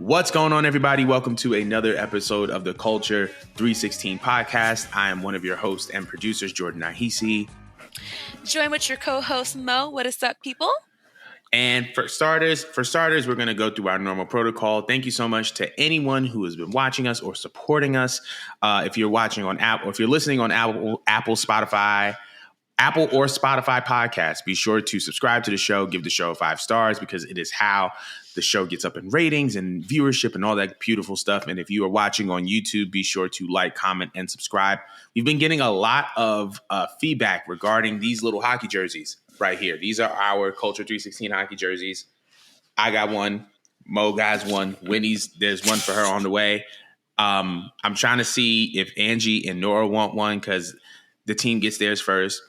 What's going on, everybody? Welcome to another episode of the Culture 316 podcast. I am one of your hosts and producers, Jordan Nahisi. Join with your co-host, Mo. What is up, people? And for starters, we're going to go through our normal protocol. Thank you so much to anyone who has been watching us or supporting us. If you're watching on Apple, if you're listening on Apple, Apple or Spotify podcasts, be sure to subscribe to the show, give the show 5 stars, because it is how the show gets up in ratings and viewership and all that beautiful stuff. And if you are watching on YouTube, be sure to like, comment, and subscribe. We've been getting a lot of feedback regarding these little hockey jerseys right here. These are our Culture 316 hockey jerseys. I got one. Mo got one. Winnie's, there's one for her on the way. I'm trying to see if Angie and Nora want one because the team gets theirs first.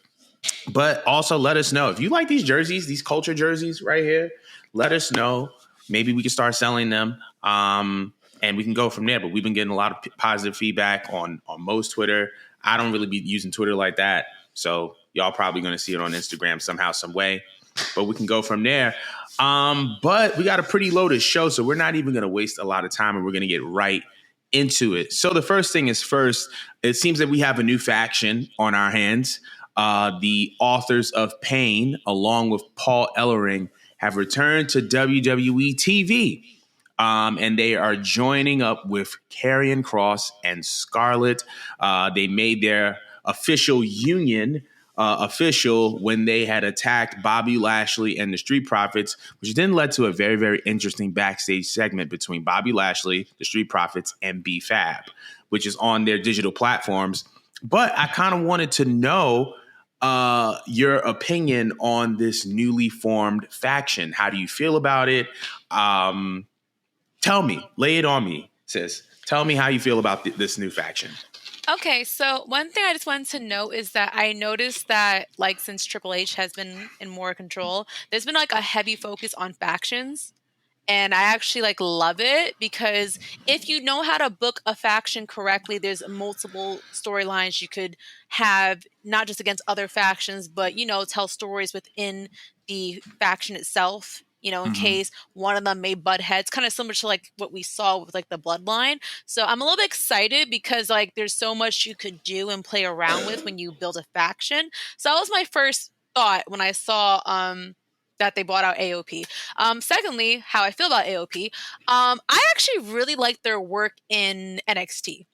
But also let us know if you like these jerseys, these Culture jerseys right here. Let us know. Maybe we can start selling them, and we can go from there. But we've been getting a lot of positive feedback on Mo's Twitter. I don't really be using Twitter like that, so y'all probably going to see it on Instagram somehow, some way. But we can go from there. But we got a pretty loaded show, so we're not even going to waste a lot of time, and we're going to get right into it. So the first thing is first, it seems that we have a new faction on our hands. The Authors of Pain, along with Paul Ellering, have returned to WWE TV. And they are joining up with Karrion Kross and Scarlett. They made their official union official when they had attacked Bobby Lashley and the Street Profits, which then led to a very, very interesting backstage segment between Bobby Lashley, the Street Profits, and B-Fab, which is on their digital platforms. But I kind of wanted to know your opinion on this newly formed faction. How do you feel about it? Tell me, lay it on me, sis. Tell me how you feel about this new faction. Okay, so one thing I just wanted to note is that I noticed that, like, since Triple H has been in more control, there's been, like, a heavy focus on factions. And I actually love it because if you know how to book a faction correctly, there's multiple storylines you could have, not just against other factions, but, tell stories within the faction itself, in case one of them may butt heads, kind of similar to what we saw with the Bloodline. So I'm a little bit excited because there's so much you could do and play around with when you build a faction. So that was my first thought when I saw that they bought out AOP. Secondly, how I feel about AOP. I actually really like their work in NXT.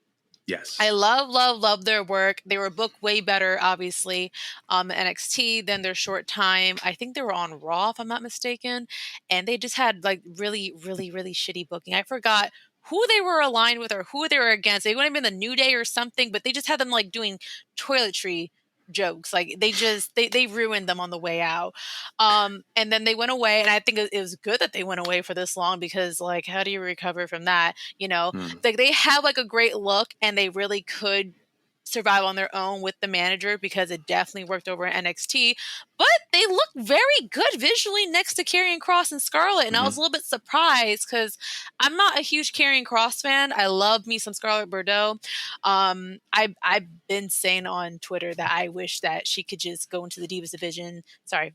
Yes. I love their work. They were booked way better, obviously, NXT than their short time. I think they were on Raw, if I'm not mistaken. And they just had really, really, really shitty booking. I forgot who they were aligned with or who they were against. They wouldn't have been the New Day or something, but they just had them doing toiletry jokes. They ruined them on the way out. And then they went away, and I think it was good that they went away for this long because how do you recover from that? They have a great look, and they really could survive on their own with the manager because it definitely worked over at NXT. But they look very good visually next to Karrion Kross and Scarlett, and I was a little bit surprised because I'm not a huge Karrion Kross fan. I love me some Scarlett Bordeaux. I've been saying on Twitter that I wish that she could just go into the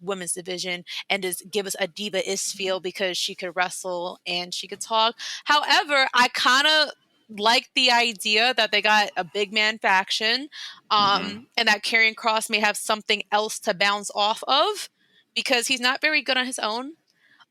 women's division, and just give us a diva-ish feel because she could wrestle and she could talk. However, I kind of like the idea that they got a big man faction, and that Karrion Kross may have something else to bounce off of because he's not very good on his own.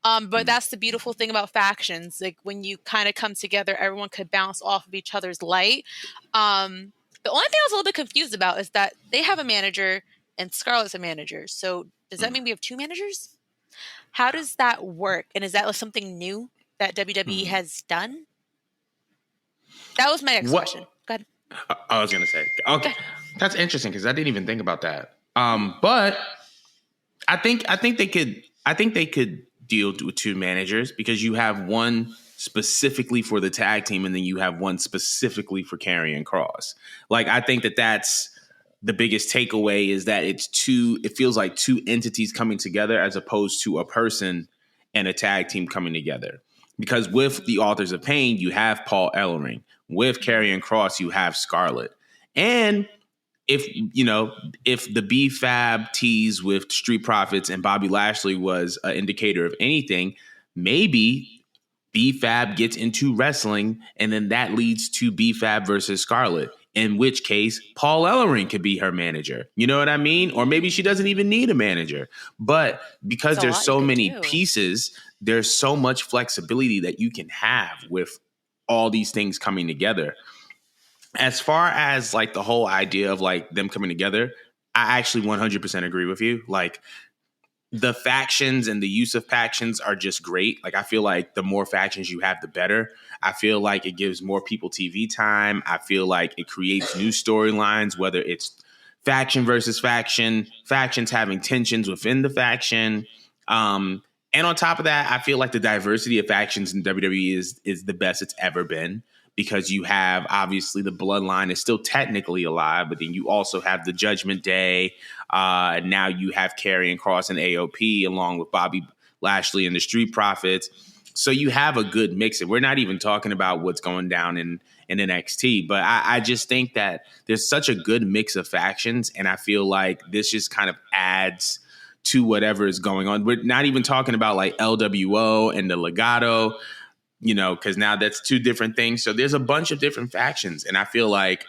But that's the beautiful thing about factions. When you kind of come together, everyone could bounce off of each other's light. The only thing I was a little bit confused about is that they have a manager and Scarlett's a manager. So does that mean we have 2 managers? How does that work? And is that something new that WWE has done? That was my next question. Go ahead. I was going to say, okay, that's interesting because I didn't even think about that. But I think they could deal with 2 managers because you have one specifically for the tag team and then you have one specifically for Karrion Kross. I think that's the biggest takeaway is that it feels like 2 entities coming together as opposed to a person and a tag team coming together. Because with the Authors of Pain, you have Paul Ellering. With Karrion Kross, you have Scarlett. And if the B-Fab tease with Street Profits and Bobby Lashley was an indicator of anything, maybe BFAB gets into wrestling, and then that leads to BFAB versus Scarlett. In which case, Paul Ellering could be her manager. You know what I mean? Or maybe she doesn't even need a manager. But There's because a there's lot you so could many do. pieces, there's so much flexibility that you can have with all these things coming together. As far as like the whole idea of like them coming together, I actually 100% agree with you. Like the factions and the use of factions are just great. Like I feel like the more factions you have, the better. I feel like it gives more people TV time. I feel like it creates new storylines, whether it's faction versus faction, factions having tensions within the faction. Um, and on top of that, I feel like the diversity of factions in WWE is the best it's ever been because you have obviously the bloodline is still technically alive, but then you also have the Judgment Day. Now you have Karrion Kross and AOP along with Bobby Lashley and the Street Profits. So you have a good mix. And we're not even talking about what's going down in NXT, but I just think that there's such a good mix of factions. And I feel like this just kind of adds to whatever is going on. We're not even talking about like LWO and the Legato, you know, because now that's two different things. So there's a bunch of different factions. And I feel like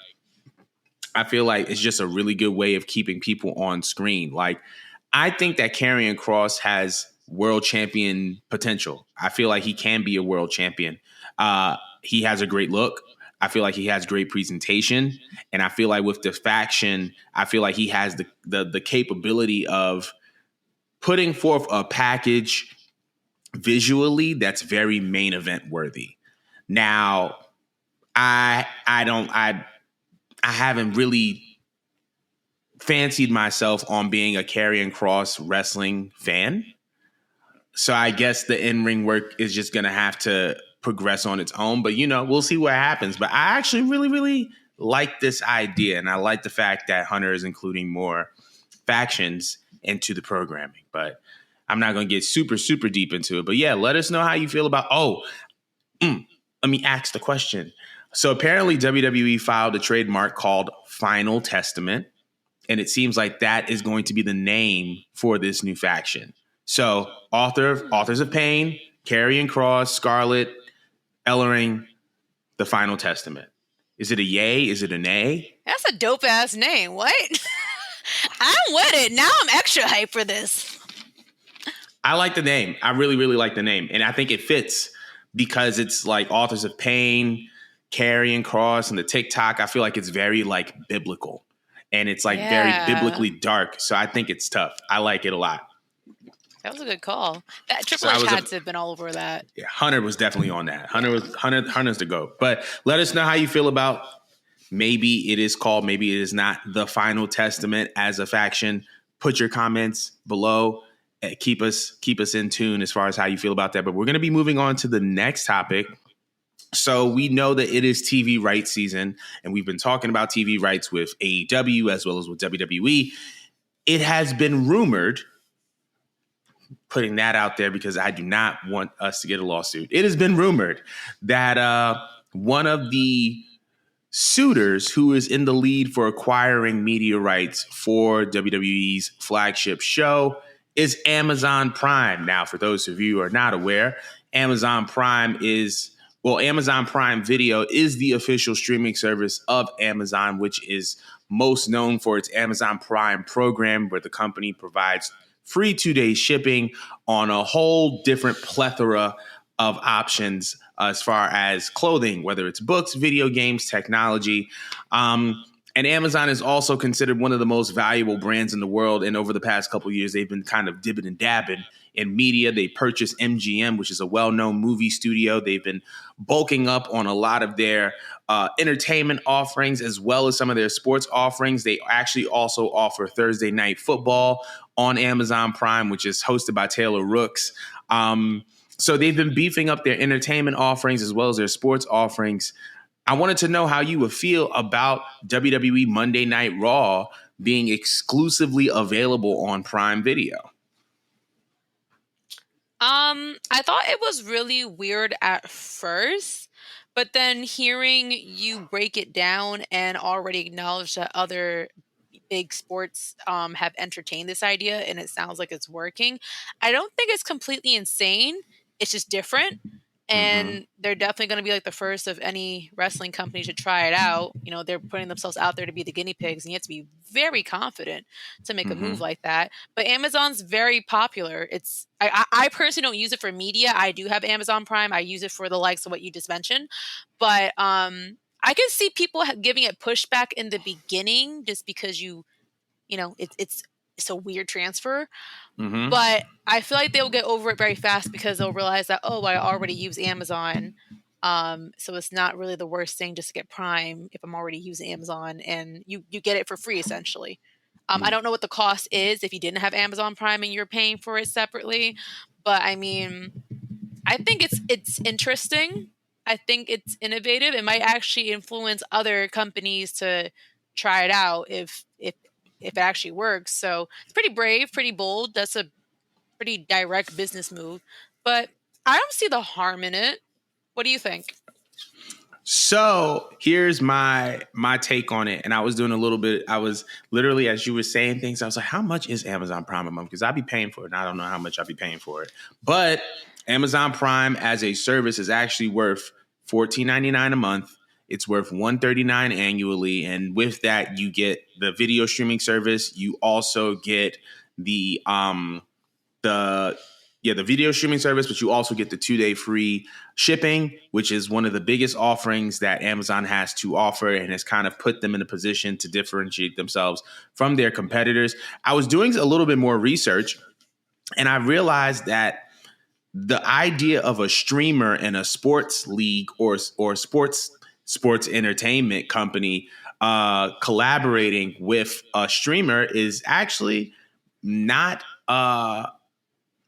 it's just a really good way of keeping people on screen. Like, I think that Karrion Kross has world champion potential. I feel like he can be a world champion. He has a great look. I feel like he has great presentation, and I feel like with the faction, I feel like he has the capability of putting forth a package visually that's very main event worthy. Now, I haven't really fancied myself on being a Karrion Kross wrestling fan. So I guess the in-ring work is just going to have to progress on its own. But, you know, we'll see what happens. But I actually really, really like this idea. And I like the fact that Hunter is including more factions into the programming. But I'm not going to get super, super deep into it. But yeah, let us know how you feel about, let me ask the question. So apparently WWE filed a trademark called Final Testament, and it seems like that is going to be the name for this new faction. So Authors of Pain, Karrion Kross, Scarlett, Ellering, the Final Testament. Is it a yay? Is it a nay? That's a dope ass name. What? I'm with it. Now I'm extra hyped for this. I like the name. I really, really like the name. And I think it fits because it's like Authors of Pain, Karrion Kross, and the TikTok. I feel like it's very like biblical. And it's like very biblically dark. So I think it's tough. I like it a lot. That was a good call. That So Triple H had to have been all over that. Yeah, Hunter was definitely on that. Hunter's the GOAT. But let us know how you feel about maybe it is called, maybe it is not the Final Testament as a faction. Put your comments below. Keep us in tune as far as how you feel about that. But we're going to be moving on to the next topic. So we know that it is TV rights season, and we've been talking about TV rights with AEW as well as with WWE. It has been rumored, putting that out there because I do not want us to get a lawsuit. It has been rumored that one of the suitors who is in the lead for acquiring media rights for WWE's flagship show is Amazon Prime. Now, for those of you who are not aware, Amazon Prime Video is the official streaming service of Amazon, which is most known for its Amazon Prime program, where the company provides free 2-day shipping on a whole different plethora of options as far as clothing, whether it's books, video games, technology. And Amazon is also considered one of the most valuable brands in the world. And over the past couple of years, they've been kind of dipping and dabbing in media. They purchased MGM, which is a well-known movie studio. They've been bulking up on a lot of their entertainment offerings as well as some of their sports offerings. They actually also offer Thursday Night Football on Amazon Prime, which is hosted by Taylor Rooks. So they've been beefing up their entertainment offerings as well as their sports offerings. I wanted to know how you would feel about WWE Monday Night Raw being exclusively available on Prime Video. I thought it was really weird at first, but then hearing you break it down and already acknowledge that other big sports have entertained this idea and it sounds like it's working. I don't think it's completely insane. It's just different. Mm-hmm. and they're definitely going to be like the first of any wrestling company to try it out. You know, they're putting themselves out there to be the guinea pigs, and you have to be very confident to make a move Mm-hmm. like that. But Amazon's very popular. It's I personally don't use it for media. I do have Amazon Prime. I use it for the likes of what you just mentioned. But I can see people giving it pushback in the beginning just because you know it's a weird transfer, Mm-hmm. but I feel like they'll get over it very fast because they'll realize that, oh, I already use Amazon. So it's not really the worst thing just to get Prime if I'm already using Amazon, and you get it for free essentially. I don't know what the cost is if you didn't have Amazon Prime and you're paying for it separately, but I mean, I think it's interesting. I think it's innovative. It might actually influence other companies to try it out if it actually works. So it's pretty brave, pretty bold. That's a pretty direct business move, but I don't see the harm in it. What do you think? So here's my take on it. And I was doing a little bit, I was literally, as you were saying things, I was like, how much is Amazon Prime a month? Because I'd be paying for it. And I don't know how much I'd be paying for it. But Amazon Prime as a service is actually worth $14.99 a month. It's worth $139 annually. And with that, you get the video streaming service. You also get the the video streaming service, but you also get the 2-day free shipping, which is one of the biggest offerings that Amazon has to offer, and has kind of put them in a position to differentiate themselves from their competitors. I was doing a little bit more research, and I realized that the idea of a streamer in a sports league or sports entertainment company collaborating with a streamer is actually not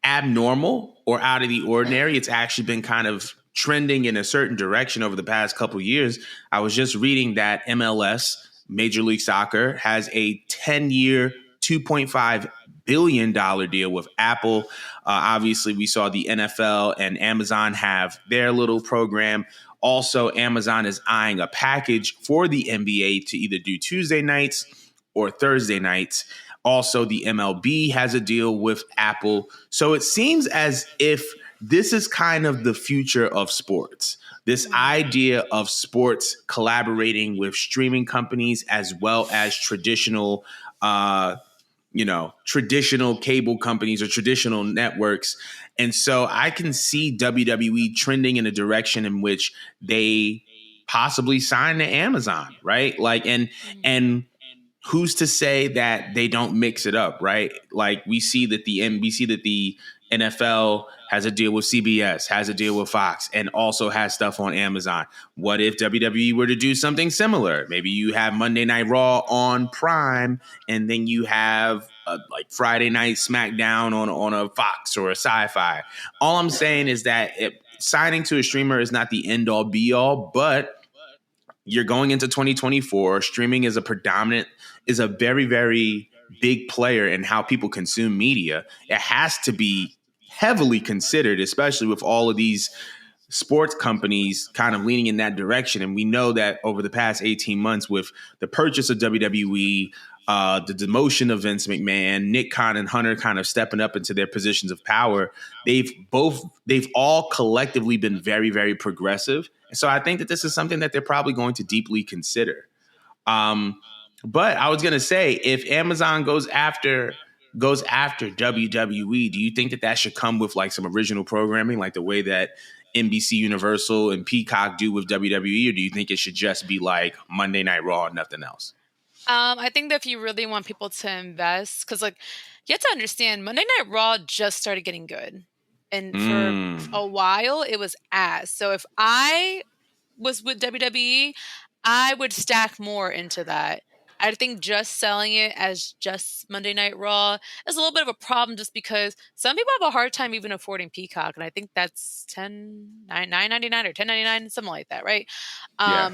abnormal or out of the ordinary. It's actually been kind of trending in a certain direction over the past couple of years. I was just reading that MLS, Major League Soccer, has a 10-year, $2.5 billion deal with Apple. Obviously, we saw the NFL and Amazon have their little program. Also, Amazon is eyeing a package for the NBA to either do Tuesday nights or Thursday nights. Also, the MLB has a deal with Apple. So it seems as if this is kind of the future of sports. This idea of sports collaborating with streaming companies as well as traditional cable companies or traditional networks. And so I can see WWE trending in a direction in which they possibly sign to Amazon, right? Like, and who's to say that they don't mix it up, right? Like we see that the NFL has a deal with CBS, has a deal with Fox, and also has stuff on Amazon. What if WWE were to do something similar? Maybe you have Monday Night Raw on Prime, and then you have like Friday Night SmackDown on a Fox or a Sci-Fi. All I'm saying is that signing to a streamer is not the end all be all, but you're going into 2024. Streaming is a very, very big player in how people consume media. It has to be heavily considered, especially with all of these sports companies kind of leaning in that direction. And we know that over the past 18 months, with the purchase of WWE, the demotion of Vince McMahon, Nick Khan and Hunter kind of stepping up into their positions of power, they've all collectively been very, very progressive. And so I think that this is something that they're probably going to deeply consider. But I was gonna say, if Amazon goes after WWE, do you think that that should come with like some original programming, like the way that NBC Universal and Peacock do with WWE, or do you think it should just be like Monday Night Raw and nothing else? I think that if you really want people to invest, because like you have to understand, Monday Night Raw just started getting good, and for Mm. a while it was ass. So if I was with WWE, I would stack more into that. I think just selling it as just Monday Night Raw is a little bit of a problem just because some people have a hard time even affording Peacock, and I think that's 9.99 or 10.99, something like that, right? Yeah.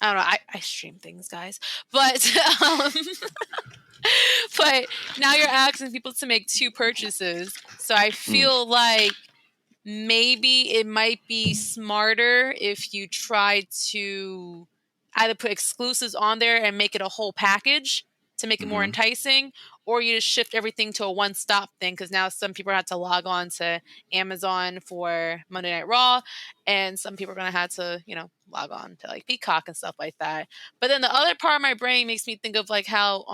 I don't know. I stream things, guys, but um, but now you're asking people to make two purchases, so I Mm. feel like maybe it might be smarter if you try to either put exclusives on there and make it a whole package to make it more enticing, or you just shift everything to a one-stop thing because now some people have to log on to Amazon for Monday Night Raw, and some people are going to have to, log on to like Peacock and stuff like that. But then the other part of my brain makes me think of like how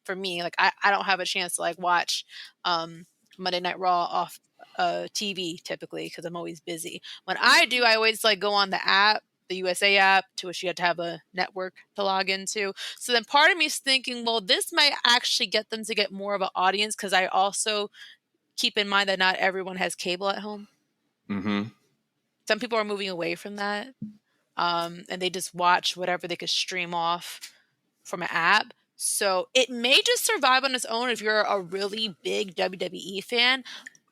for me, like I don't have a chance to like watch Monday Night Raw off TV typically because I'm always busy. When I do, I always like go on the app, the USA app, to which you have to have a network to log into. So then part of me is thinking, well, this might actually get them to get more of an audience because I also keep in mind that not everyone has cable at home. Mm-hmm. Some people are moving away from that, and they just watch whatever they could stream off from an app. So it may just survive on its own if you're a really big WWE fan.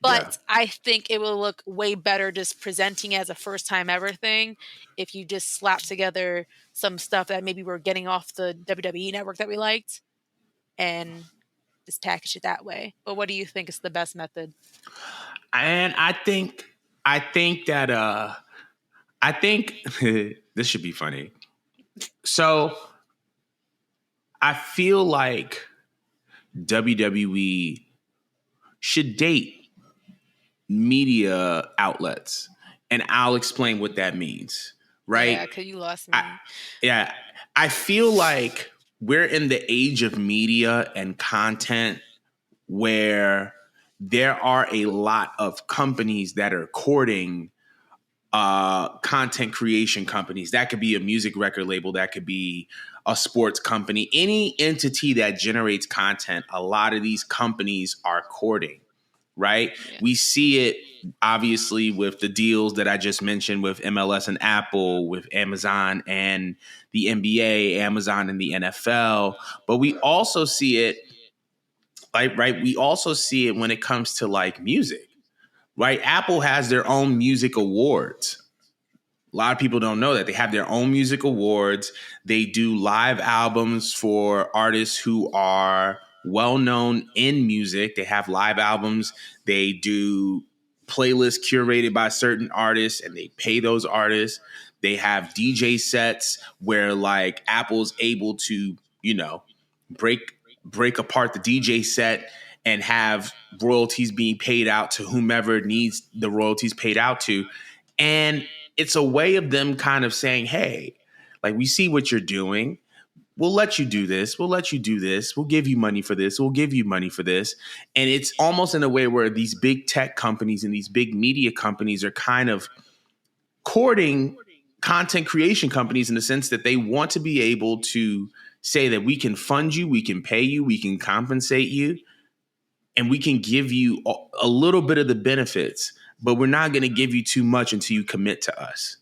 But I think it will look way better just presenting as a first time ever thing if you just slap together some stuff that maybe we're getting off the WWE network that we liked and just package it that way. But what do you think is the best method? And I think that I think this should be funny. So I feel like WWE should date media outlets, and I'll explain what that means. Right? Yeah, because you lost me. I feel like we're in the age of media and content where there are a lot of companies that are courting content creation companies. That could be a music record label, that could be a sports company, any entity that generates content. A lot of these companies are courting, right? Yeah. We see it obviously with the deals that I just mentioned with MLS and Apple, with Amazon and the NBA, Amazon and the NFL, but we also see it we also see it when it comes to like music, right? Apple has their own music awards. A lot of people don't know that they have their own music awards. They do live albums for artists who are well known in music. They have live albums. They do playlists curated by certain artists and they pay those artists. They have DJ sets where like Apple's able to, break apart the DJ set and have royalties being paid out to whomever needs the royalties paid out to. And it's a way of them kind of saying, hey, like, we see what you're doing. We'll let you do this. We'll let you do this. We'll give you money for this. We'll give you money for this. And it's almost in a way where these big tech companies and these big media companies are kind of courting content creation companies in the sense that they want to be able to say that we can fund you, we can pay you, we can compensate you, and we can give you a little bit of the benefits, but we're not going to give you too much until you commit to us,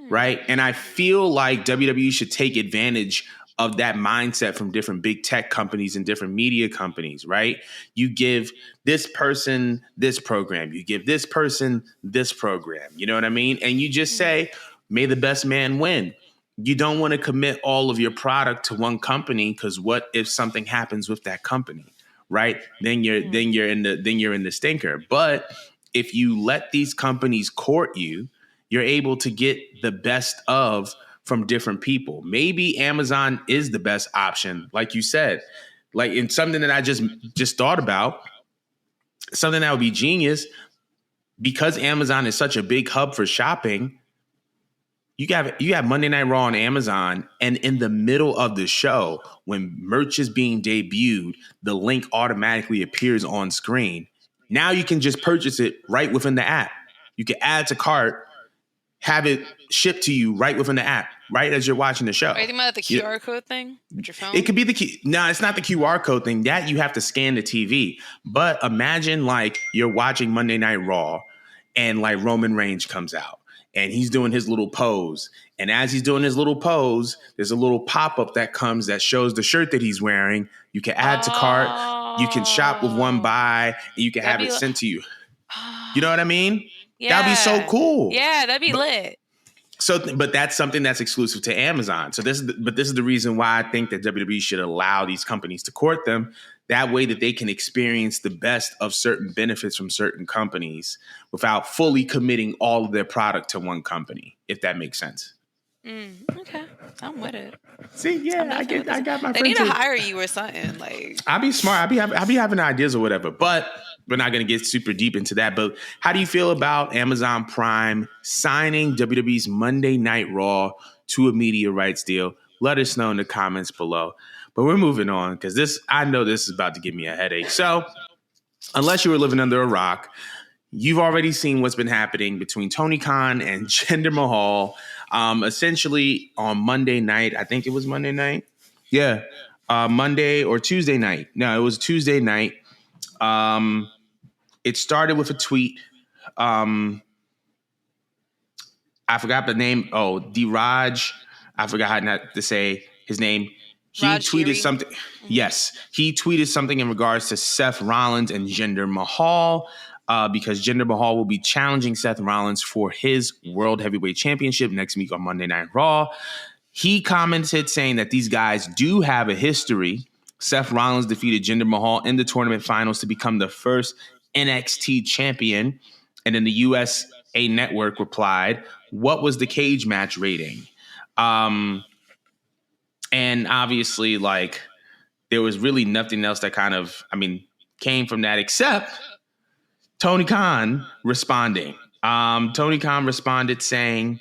right? And I feel like WWE should take advantage of that mindset from different big tech companies and different media companies, right? You give this person this program, you give this person this program, you know what I mean? And you just say, may the best man win. You don't want to commit all of your product to one company because what if something happens with that company, right? Then you're in the stinker. But if you let these companies court you, you're able to get the best of from different people. Maybe Amazon is the best option, like you said. Like in something that I just thought about, something that would be genius, because Amazon is such a big hub for shopping. You have Monday Night Raw on Amazon, and in the middle of the show, when merch is being debuted, the link automatically appears on screen. Now you can just purchase it right within the app. You can add to cart, have it shipped to you right within the app, right as you're watching the show. Are you thinking about the QR code thing with your phone? It could be no, it's not the QR code thing. That you have to scan the TV. But imagine like you're watching Monday Night Raw, and like Roman Reigns comes out. And he's doing his little pose. And as he's doing his little pose, there's a little pop-up that comes that shows the shirt that he's wearing. You can add to cart. You can shop with one buy. And you can have it sent to you. You know what I mean? Yeah. That'd be so cool. Yeah, that'd be lit. But that's something that's exclusive to Amazon. So this is the reason why I think that WWE should allow these companies to court them. That way that they can experience the best of certain benefits from certain companies without fully committing all of their product to one company, if that makes sense. Okay. I'm with it. See, I'm yeah, definitely with I this. got my They need friends to here. hire you or something. Like, I be smart. I be having ideas or whatever, but we're not going to get super deep into that. But how do you feel about Amazon Prime signing WWE's Monday Night Raw to a media rights deal? Let us know in the comments below. But we're moving on because I know this is about to give me a headache. So, unless you were living under a rock, you've already seen what's been happening between Tony Khan and Jinder Mahal. Essentially on Monday night, I think it was Monday night. Yeah, Monday or Tuesday night. No, it was Tuesday night. Um, it started with a tweet. Um, I forgot the name. Oh, Diraj. I forgot how not to say his name. He tweeted Rajgiri. something. Yes, he tweeted something in regards to Seth Rollins and Jinder Mahal. Because Jinder Mahal will be challenging Seth Rollins for his World Heavyweight Championship next week on Monday Night Raw. He commented saying that these guys do have a history. Seth Rollins defeated Jinder Mahal in the tournament finals to become the first NXT champion. And then the USA Network replied, "What was the cage match rating?" And obviously, like, there was really nothing else that came from that except Tony Khan responding. Tony Khan responded saying,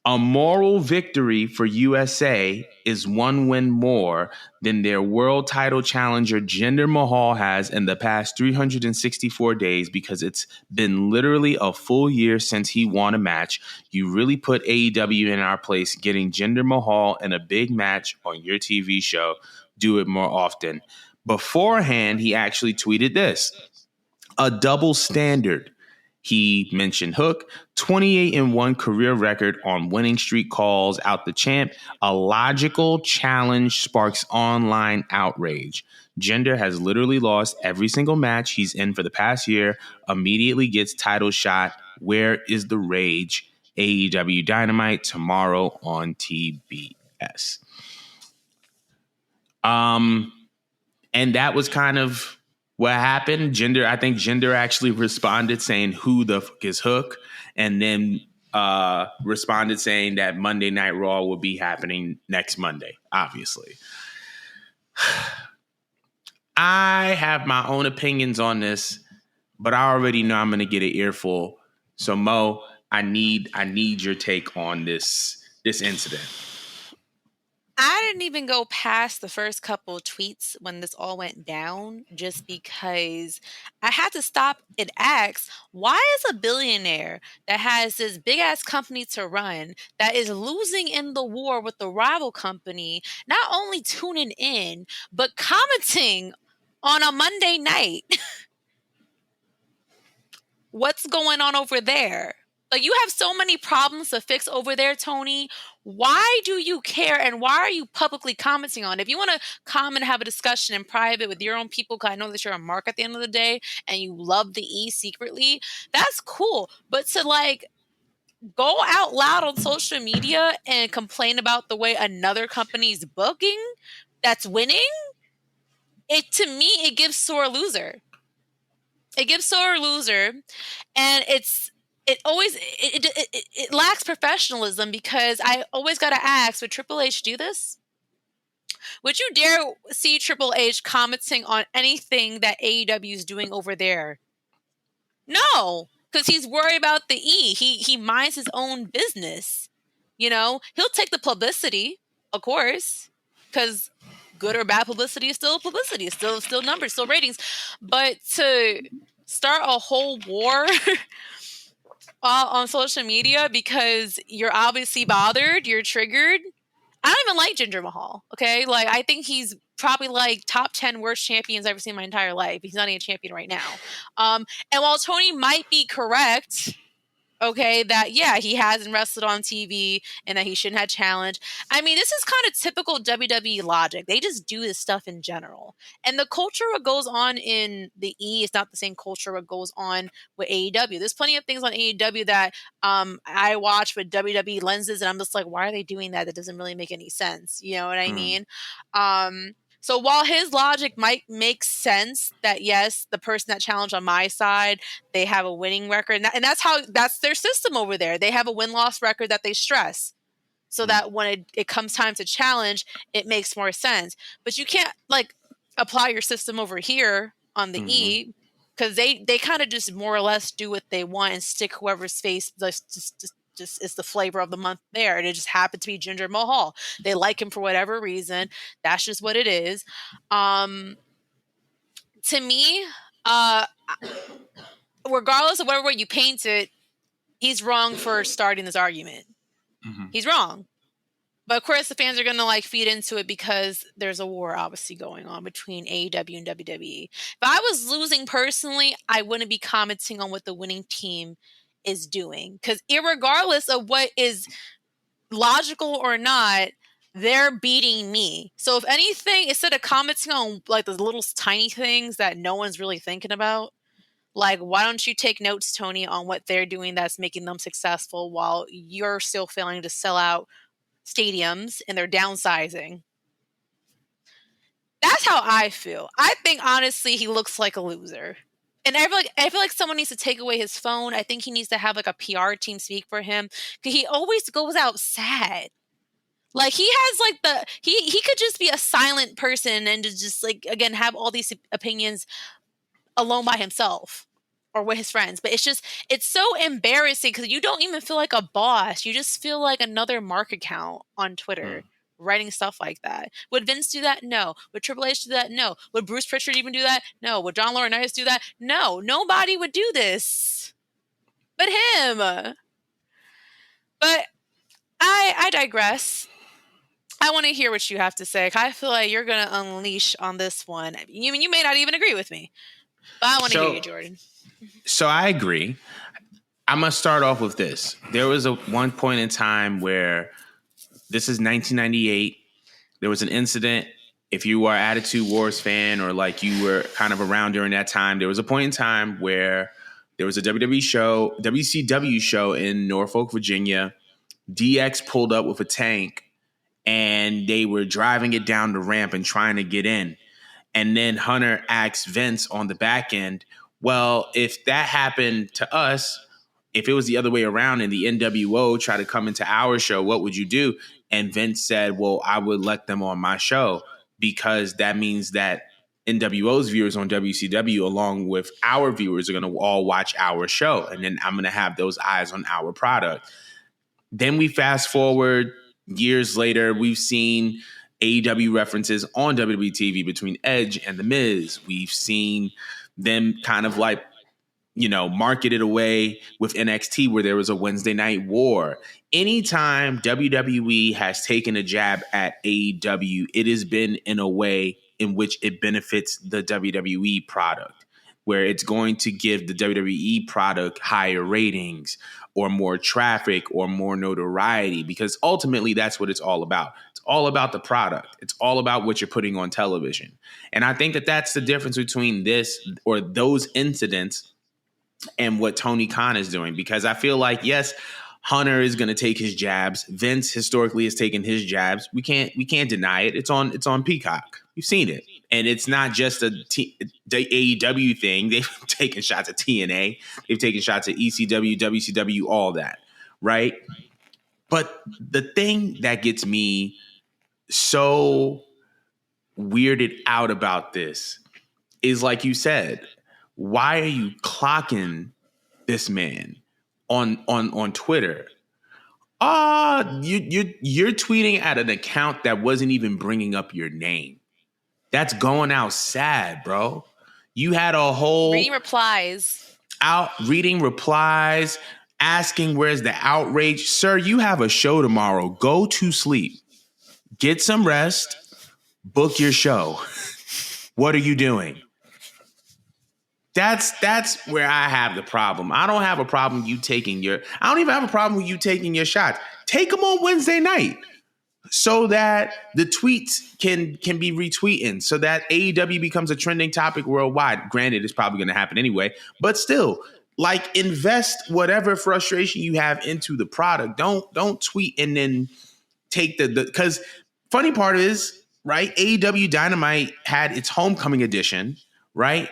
"A moral victory for USA is one win more than their world title challenger Jinder Mahal has in the past 364 days because it's been literally a full year since he won a match. You really put AEW in our place, getting Jinder Mahal in a big match on your TV show. Do it more often." Beforehand, he actually tweeted this: "A double standard." He mentioned Hook, 28-1 career record on winning streak calls out the champ. A logical challenge sparks online outrage. Jinder has literally lost every single match he's in for the past year. Immediately gets title shot. Where is the rage? AEW Dynamite tomorrow on TBS. And that was kind of what happened. I think Jinder actually responded saying, "Who the fuck is Hook?" And then responded saying that Monday Night Raw will be happening next Monday, obviously. I have my own opinions on this, but I already know I'm going to get an earful. So Mo, I need your take on this incident. I didn't even go past the first couple of tweets when this all went down just because I had to stop and ask, why is a billionaire that has this big ass company to run that is losing in the war with the rival company not only tuning in, but commenting on a Monday night? What's going on over there? Like, you have so many problems to fix over there, Tony. Why do you care, and why are you publicly commenting on it? If you want to comment, have a discussion in private with your own people, because I know that you're a mark at the end of the day and you love the E secretly, that's cool. But to like go out loud on social media and complain about the way another company's booking that's winning, it, to me, it gives sore loser. It gives sore loser, and it lacks professionalism, because I always got to ask, would Triple H do this? Would you dare see Triple H commenting on anything that AEW is doing over there? No, because he's worried about the E. He minds his own business. You know, he'll take the publicity, of course, because good or bad publicity is still publicity, it's still numbers, still ratings. But to start a whole war on social media because you're obviously bothered, you're triggered. I don't even like Jinder Mahal. Okay, like, I think he's probably like top 10 worst champions I've ever seen in my entire life. He's not even a champion right now. And while Tony might be correct, okay, that yeah, he hasn't wrestled on TV and that he shouldn't have challenged. I mean, this is kind of typical WWE logic. They just do this stuff in general. And the culture what goes on in the E is not the same culture what goes on with AEW. There's plenty of things on AEW that I watch with WWE lenses, and I'm just like, why are they doing that? That doesn't really make any sense. You know what I mean? So while his logic might make sense that yes, the person that challenged on my side, they have a winning record, and that's their system over there. They have a win-loss record that they stress. so that when it comes time to challenge, it makes more sense. But you can't like apply your system over here on the E, because they kind of just more or less do what they want and stick whoever's face just is the flavor of the month there. And it just happened to be Jinder Mahal. They like him for whatever reason. That's just what it is. To me, regardless of whatever way you paint it, he's wrong for starting this argument. He's wrong. But of course, the fans are going to like feed into it because there's a war obviously going on between AEW and WWE. If I was losing personally, I wouldn't be commenting on what the winning team is doing, because irregardless of what is logical or not, they're beating me. So if anything, instead of commenting on like the little tiny things that no one's really thinking about, like, why don't you take notes, Tony, on what they're doing that's making them successful while you're still failing to sell out stadiums and they're downsizing? That's how I feel. I think honestly he looks like a loser. And I feel like someone needs to take away his phone. I think he needs to have like a PR team speak for him, because he always goes out sad. Like he has like he could just be a silent person and just like again have all these opinions alone by himself or with his friends. But it's so embarrassing because you don't even feel like a boss. You just feel like another mark account on Twitter writing stuff like that. Would Vince do that? No. Would Triple H do that? No. Would Bruce Pritchard even do that? No. Would John Laurinaitis do that? No. Nobody would do this but him. But I digress. I want to hear what you have to say. I feel like you're going to unleash on this one. You may not even agree with me, but I want to hear you, Jordan. So I agree. I'm going to start off with this. There was one point in time where, this is 1998. There was an incident. If you are an Attitude Wars fan or like you were kind of around during that time, there was a point in time where there was a WCW show in Norfolk, Virginia. DX pulled up with a tank and they were driving it down the ramp and trying to get in. And then Hunter asked Vince on the back end, well, if that happened to us, if it was the other way around and the NWO tried to come into our show, what would you do? And Vince said, well, I would let them on my show, because that means that NWO's viewers on WCW, along with our viewers, are going to all watch our show. And then I'm going to have those eyes on our product. Then we fast forward years later, we've seen AEW references on WWE TV between Edge and The Miz. We've seen them kind of like, market it away with NXT, where there was a Wednesday night war. Anytime WWE has taken a jab at AEW, it has been in a way in which it benefits the WWE product, where it's going to give the WWE product higher ratings or more traffic or more notoriety, because ultimately that's what it's all about. It's all about the product. It's all about what you're putting on television. And I think that that's the difference between this or those incidents and what Tony Khan is doing, because I feel like, yes, Hunter is going to take his jabs. Vince historically has taken his jabs. We can't deny it. It's on Peacock. You've seen it. And it's not just the AEW thing. They've taken shots at TNA. They've taken shots at ECW, WCW, all that, right? But the thing that gets me so weirded out about this is, like you said, why are you clocking this man on Twitter? You're tweeting at an account that wasn't even bringing up your name. That's going out sad, bro. You had a whole reading replies, asking where's the outrage. Sir, you have a show tomorrow. Go to sleep. Get some rest. Book your show. What are you doing? That's where I have the problem. I don't have a problem I don't even have a problem with you taking your shots. Take them on Wednesday night so that the tweets can be retweeting, so that AEW becomes a trending topic worldwide. Granted, it's probably going to happen anyway, but still, like, invest whatever frustration you have into the product. Don't tweet and then take because funny part is, right, AEW Dynamite had its homecoming edition, right?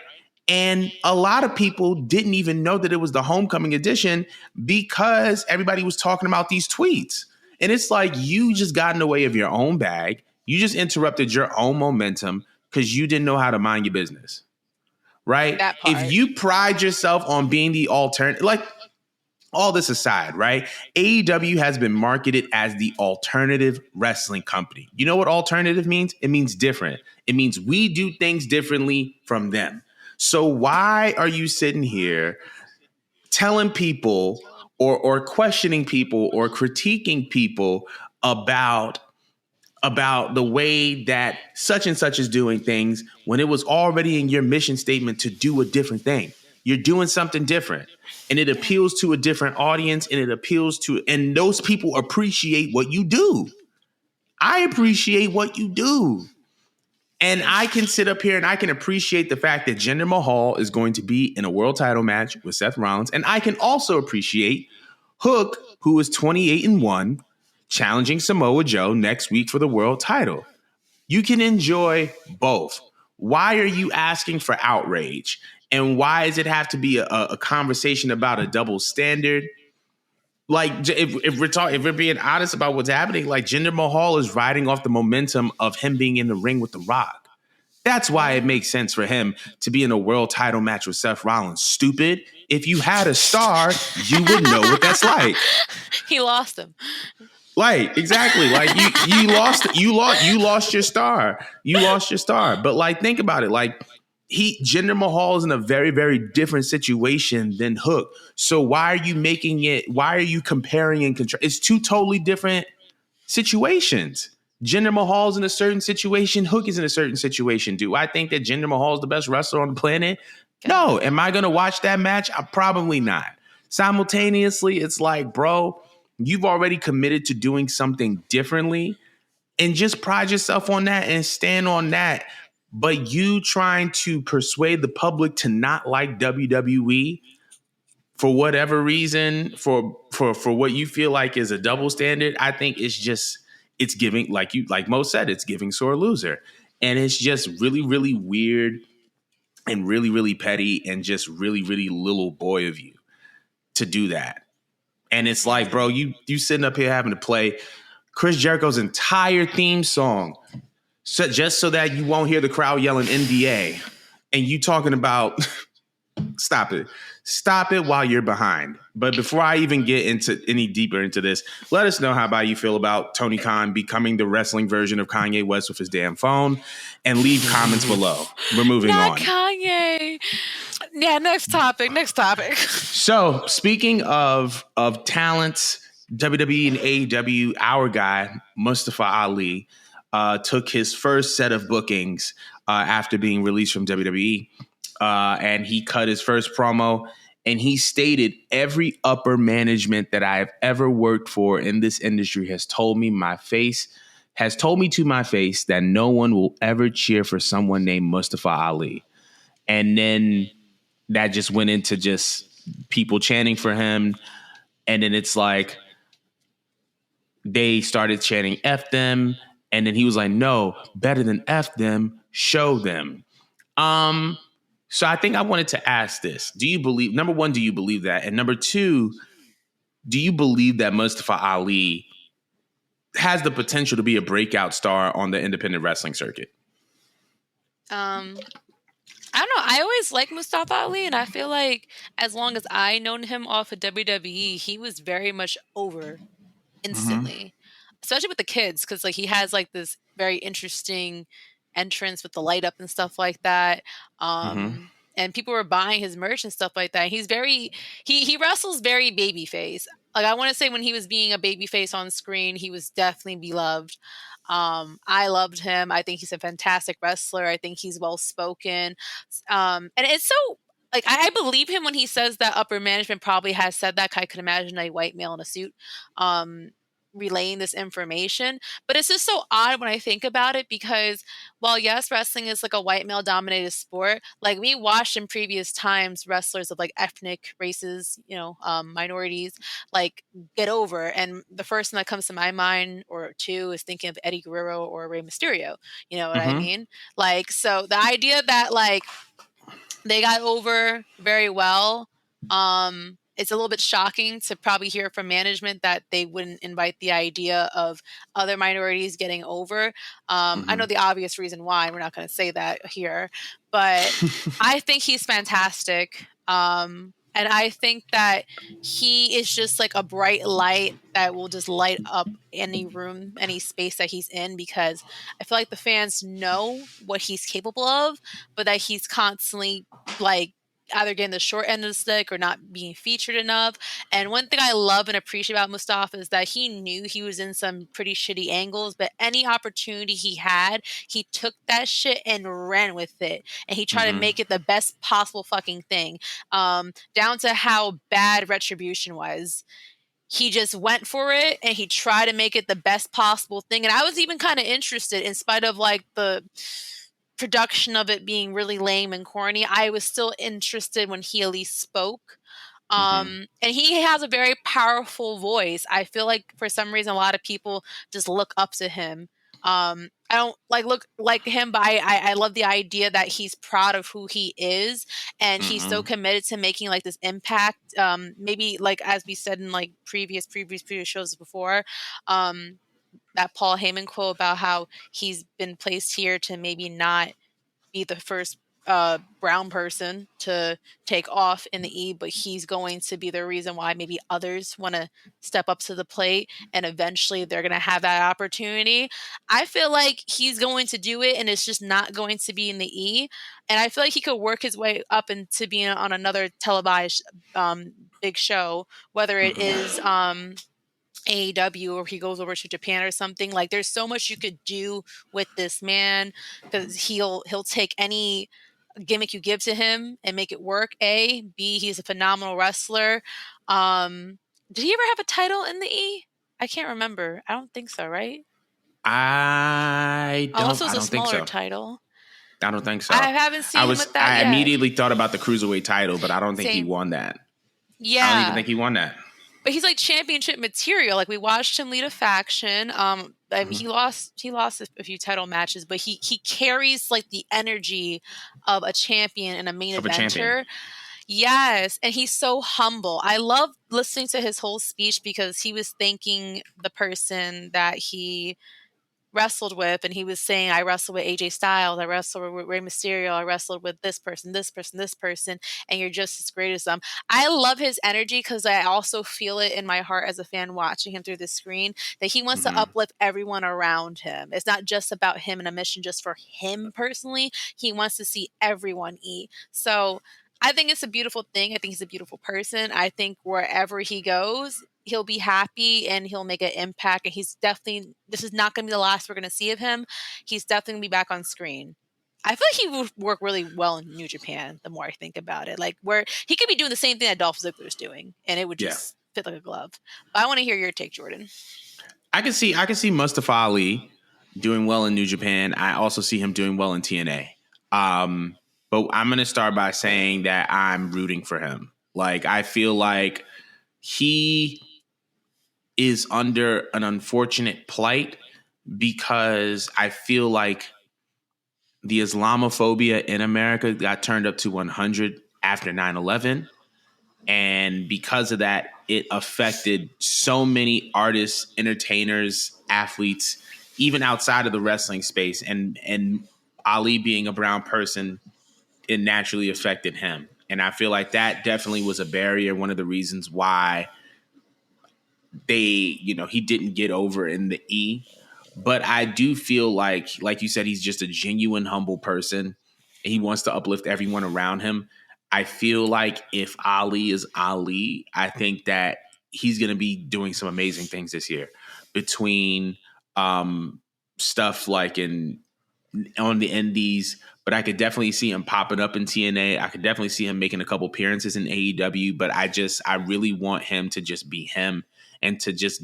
And a lot of people didn't even know that it was the homecoming edition because everybody was talking about these tweets. And it's like you just got in the way of your own bag. You just interrupted your own momentum because you didn't know how to mind your business. Right? That If part. you pride yourself on being the alternative, like all this aside, right? AEW has been marketed as the alternative wrestling company. You know what alternative means? It means different. It means we do things differently from them. So why are you sitting here telling people or questioning people or critiquing people about the way that such and such is doing things when it was already in your mission statement to do a different thing? You're doing something different, and it appeals to a different audience, and and those people appreciate what you do. I appreciate what you do. And I can sit up here and I can appreciate the fact that Jinder Mahal is going to be in a world title match with Seth Rollins. And I can also appreciate Hook, who is 28-1, challenging Samoa Joe next week for the world title. You can enjoy both. Why are you asking for outrage? And why does it have to be a conversation about a double standard? Like, if we're being honest about what's happening, like Jinder Mahal is riding off the momentum of him being in the ring with The Rock. That's why it makes sense for him to be in a world title match with Seth Rollins. Stupid. If you had a star, you would know what that's like. He lost him. Like, exactly. Like you lost your star. You lost your star. But like, think about it. Like, Jinder Mahal is in a very, very different situation than Hook. So why are you comparing and contrasting? It's two totally different situations. Jinder Mahal's in a certain situation. Hook is in a certain situation. Do I think that Jinder Mahal is the best wrestler on the planet? No. Am I going to watch that match? I'm probably not. Simultaneously, it's like, bro, you've already committed to doing something differently, and just pride yourself on that and stand on that. But you trying to persuade the public to not like WWE for whatever reason, for what you feel like is a double standard, I think it's giving, like Mo said, it's giving sore loser. And it's just really, really weird and really, really petty and just really, really little boy of you to do that. And it's like, bro, you sitting up here having to play Chris Jericho's entire theme song just so that you won't hear the crowd yelling NBA. And you talking about stop it while you're behind. But before I even get into any deeper into this, let us know how about you feel about Tony Khan becoming the wrestling version of Kanye West with his damn phone, and leave comments below. We're moving on. Kanye. Yeah, next topic. So speaking of talents, WWE and AEW, our guy, Mustafa Ali, took his first set of bookings after being released from WWE. And he cut his first promo, and he stated, every upper management that I have ever worked for in this industry has told me to my face that no one will ever cheer for someone named Mustafa Ali. And then that just went into just people chanting for him. And then it's like they started chanting F them. And then he was like, no, better than F them, show them. So I think I wanted to ask this. Number one, do you believe that? And number two, do you believe that Mustafa Ali has the potential to be a breakout star on the independent wrestling circuit? I don't know. I always liked Mustafa Ali, and I feel like as long as I known him off of WWE, he was very much over instantly, especially with the kids, because like he has like this very interesting entrance with the light up and stuff like that. And people were buying his merch and stuff like that. He's very he wrestles very babyface. Like, I want to say when he was being a babyface on screen, he was definitely beloved. I loved him. I think he's a fantastic wrestler. I think he's well spoken. And it's so like I believe him when he says that upper management probably has said that. 'Cause I could imagine a white male in a suit relaying this information. But it's just so odd when I think about it, because while yes, wrestling is like a white male dominated sport, like we watched in previous times wrestlers of like ethnic races, minorities, like get over. And the first thing that comes to my mind or two is thinking of Eddie Guerrero or Rey Mysterio. You know what I mean? Like, so the idea that like they got over very well, it's a little bit shocking to probably hear from management that they wouldn't invite the idea of other minorities getting over. I know the obvious reason why. We're not going to say that here, but I think he's fantastic. And I think that he is just like a bright light that will just light up any room, any space that he's in, because I feel like the fans know what he's capable of, but that he's constantly like either getting the short end of the stick or not being featured enough. And one thing I love and appreciate about Mustafa is that he knew he was in some pretty shitty angles, but any opportunity he had, he took that shit and ran with it. And he tried to make it the best possible fucking thing. Down to how bad Retribution was. He just went for it and he tried to make it the best possible thing. And I was even kind of interested, in spite of like the production of it being really lame and corny. I was still interested when he at least spoke. And he has a very powerful voice. I feel like for some reason a lot of people just look up to him. I don't like look like him, but I love the idea that he's proud of who he is, and he's so committed to making like this impact. Maybe like as we said in like previous shows before, that Paul Heyman quote about how he's been placed here to maybe not be the first brown person to take off in the E, but he's going to be the reason why maybe others want to step up to the plate, and eventually they're going to have that opportunity. I feel like he's going to do it, and it's just not going to be in the E. And I feel like he could work his way up into being on another televised big show, whether it is AEW or he goes over to Japan or something. Like there's so much you could do with this man, because he'll take any gimmick you give to him and make it work. A, B, he's a phenomenal wrestler. Did he ever have a title in the E? I can't remember. I don't think so, right? I Unless it was a don't think smaller so. title. I don't think so. I haven't seen him with that I yet. immediately thought about the Cruiserweight title, but I don't think he Same. won that. Yeah. I don't even think he won that. But he's like championship material. Like we watched him lead a faction. I mean, he lost a few title matches, but he carries like the energy of a champion and a main eventer. Yes, and he's so humble. I love listening to his whole speech because he was thanking the person that he wrestled with, and he was saying, I wrestled with AJ Styles, I wrestled with Rey Mysterio, I wrestled with this person, and you're just as great as them. I love his energy because I also feel it in my heart as a fan watching him through the screen, that he wants to uplift everyone around him. It's not just about him and a mission just for him personally. He wants to see everyone eat. So I think it's a beautiful thing. I think he's a beautiful person. I think wherever he goes, he'll be happy and he'll make an impact. And he's definitely, this is not going to be the last we're going to see of him. He's definitely going to be back on screen. I feel like he would work really well in New Japan, the more I think about it. Like where he could be doing the same thing that Dolph Ziggler's doing, and it would just fit like a glove. But I want to hear your take, Jordan. I can see Mustafa Ali doing well in New Japan. I also see him doing well in TNA. But I'm going to start by saying that I'm rooting for him. Like, I feel like he is under an unfortunate plight because I feel like the Islamophobia in America got turned up to 100 after 9/11. And because of that, it affected so many artists, entertainers, athletes, even outside of the wrestling space. And Ali being a brown person, it naturally affected him. And I feel like that definitely was a barrier. One of the reasons why he didn't get over in the E. But I do feel like you said, he's just a genuine, humble person. He wants to uplift everyone around him. I feel like if Ali is Ali, I think that he's going to be doing some amazing things this year, between stuff like on the indies, but I could definitely see him popping up in TNA. I could definitely see him making a couple appearances in AEW, but I really want him to just be him, and to just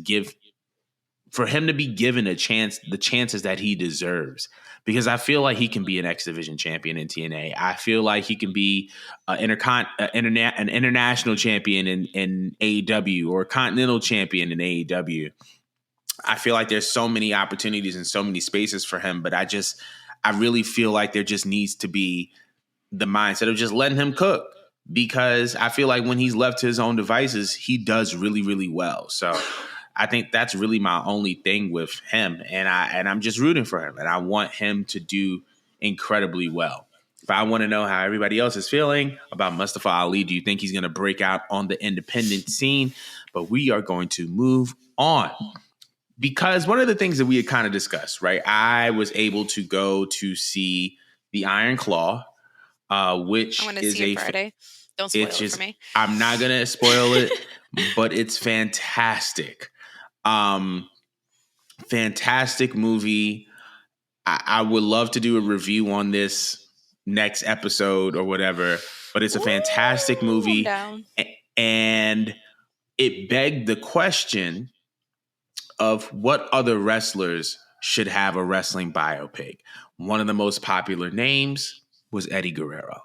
for him to be given the chances that he deserves, because I feel like he can be an X Division champion in TNA. I feel like he can be an international champion in AEW, or a continental champion in AEW. I feel like there's so many opportunities and so many spaces for him, but I really feel like there just needs to be the mindset of just letting him cook. because I feel like when he's left to his own devices, he does really, really well. So I think that's really my only thing with him, and I'm just rooting for him, and I want him to do incredibly well. But I want to know how everybody else is feeling about Mustafa Ali. Do you think he's going to break out on the independent scene? But we are going to move on, because one of the things that we had kind of discussed, right? I was able to go to see the Iron Claw, I which want to is see it Friday. Don't spoil it's it for just, me. I'm not gonna spoil it, but it's fantastic. Um, Fantastic movie. I would love to do a review on this next episode or whatever, but it's a fantastic Ooh, I'm movie. down. And it begged the question of what other wrestlers should have a wrestling biopic. One of the most popular names was Eddie Guerrero.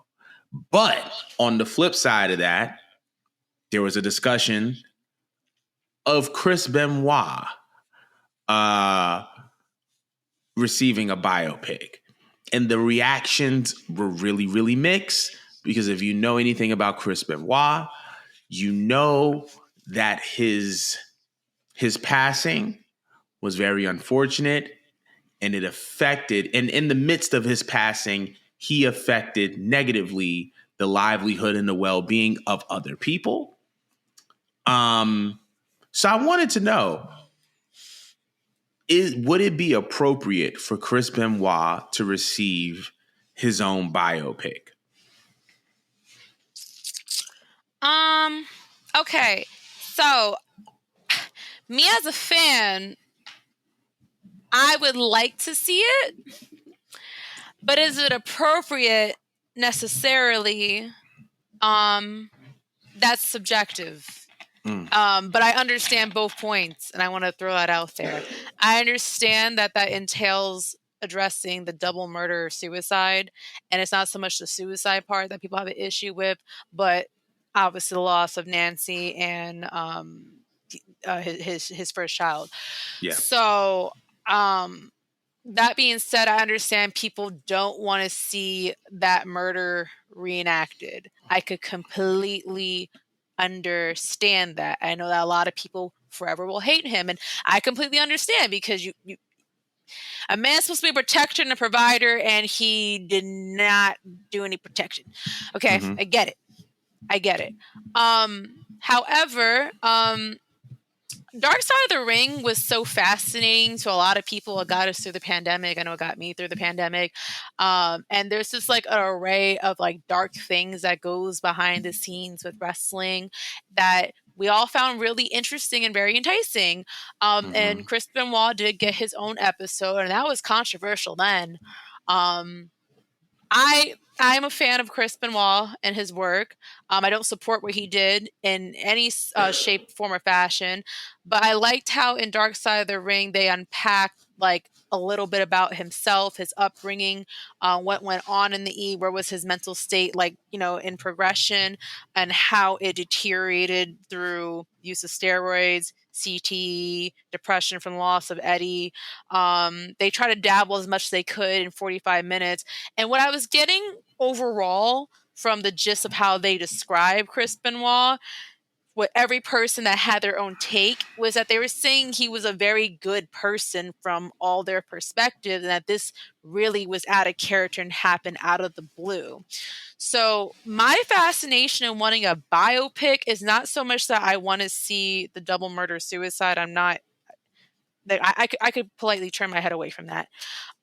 But on the flip side of that, there was a discussion of Chris Benoit uh, receiving a biopic. And the reactions were really, really mixed, because if you know anything about Chris Benoit, you know that his passing was very unfortunate, and it affected, and in the midst of his passing, he affected negatively the livelihood and the well-being of other people. So I wanted to know, would it be appropriate for Chris Benoit to receive his own biopic? Okay. So, me as a fan, I would like to see it, but is it appropriate necessarily? That's subjective. But I understand both points, and I want to throw that out there. I understand that entails addressing the double murder suicide, and it's not so much the suicide part that people have an issue with, but obviously the loss of Nancy and his first child. Yeah. So, that being said, I understand people don't want to see that murder reenacted. I could completely understand that. I know that a lot of people forever will hate him, and I completely understand, because a man's supposed to be a protector and a provider, and he did not do any protection. Okay, Mm-hmm. I get it. However, Dark Side of the Ring was so fascinating to a lot of people. It got us through the pandemic. I know it got me through the pandemic. And there's just like an array of like dark things that goes behind the scenes with wrestling that we all found really interesting and very enticing. And Chris Benoit did get his own episode, and that was controversial then. Um, I'm a fan of Chris Benoit and his work. I don't support what he did in any shape, form, or fashion, but I liked how in Dark Side of the Ring they unpacked like a little bit about himself, his upbringing, what went on in the where was his mental state, like, in progression, and how it deteriorated through use of steroids, CTE, depression from loss of Eddie. They try to dabble as much as they could in 45 minutes. And what I was getting overall from the gist of how they describe Chris Benoit, what every person that had their own take was that they were saying he was a very good person from all their perspectives, and that this really was out of character and happened out of the blue. So my fascination in wanting a biopic is not so much that I want to see the double murder suicide. I'm not. I could politely turn my head away from that.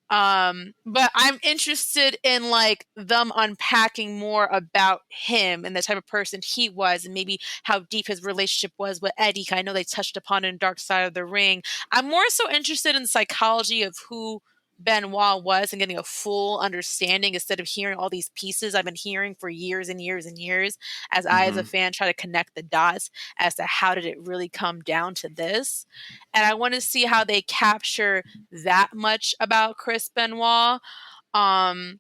But I'm interested in like them unpacking more about him and the type of person he was, and maybe how deep his relationship was with Eddie. I know they touched upon it in Dark Side of the Ring. I'm more so interested in the psychology of who Benoit was and getting a full understanding instead of hearing all these pieces I've been hearing for years and years and years, as I as a fan try to connect the dots as to how did it really come down to this. And I want to see how they capture that much about Chris Benoit. Because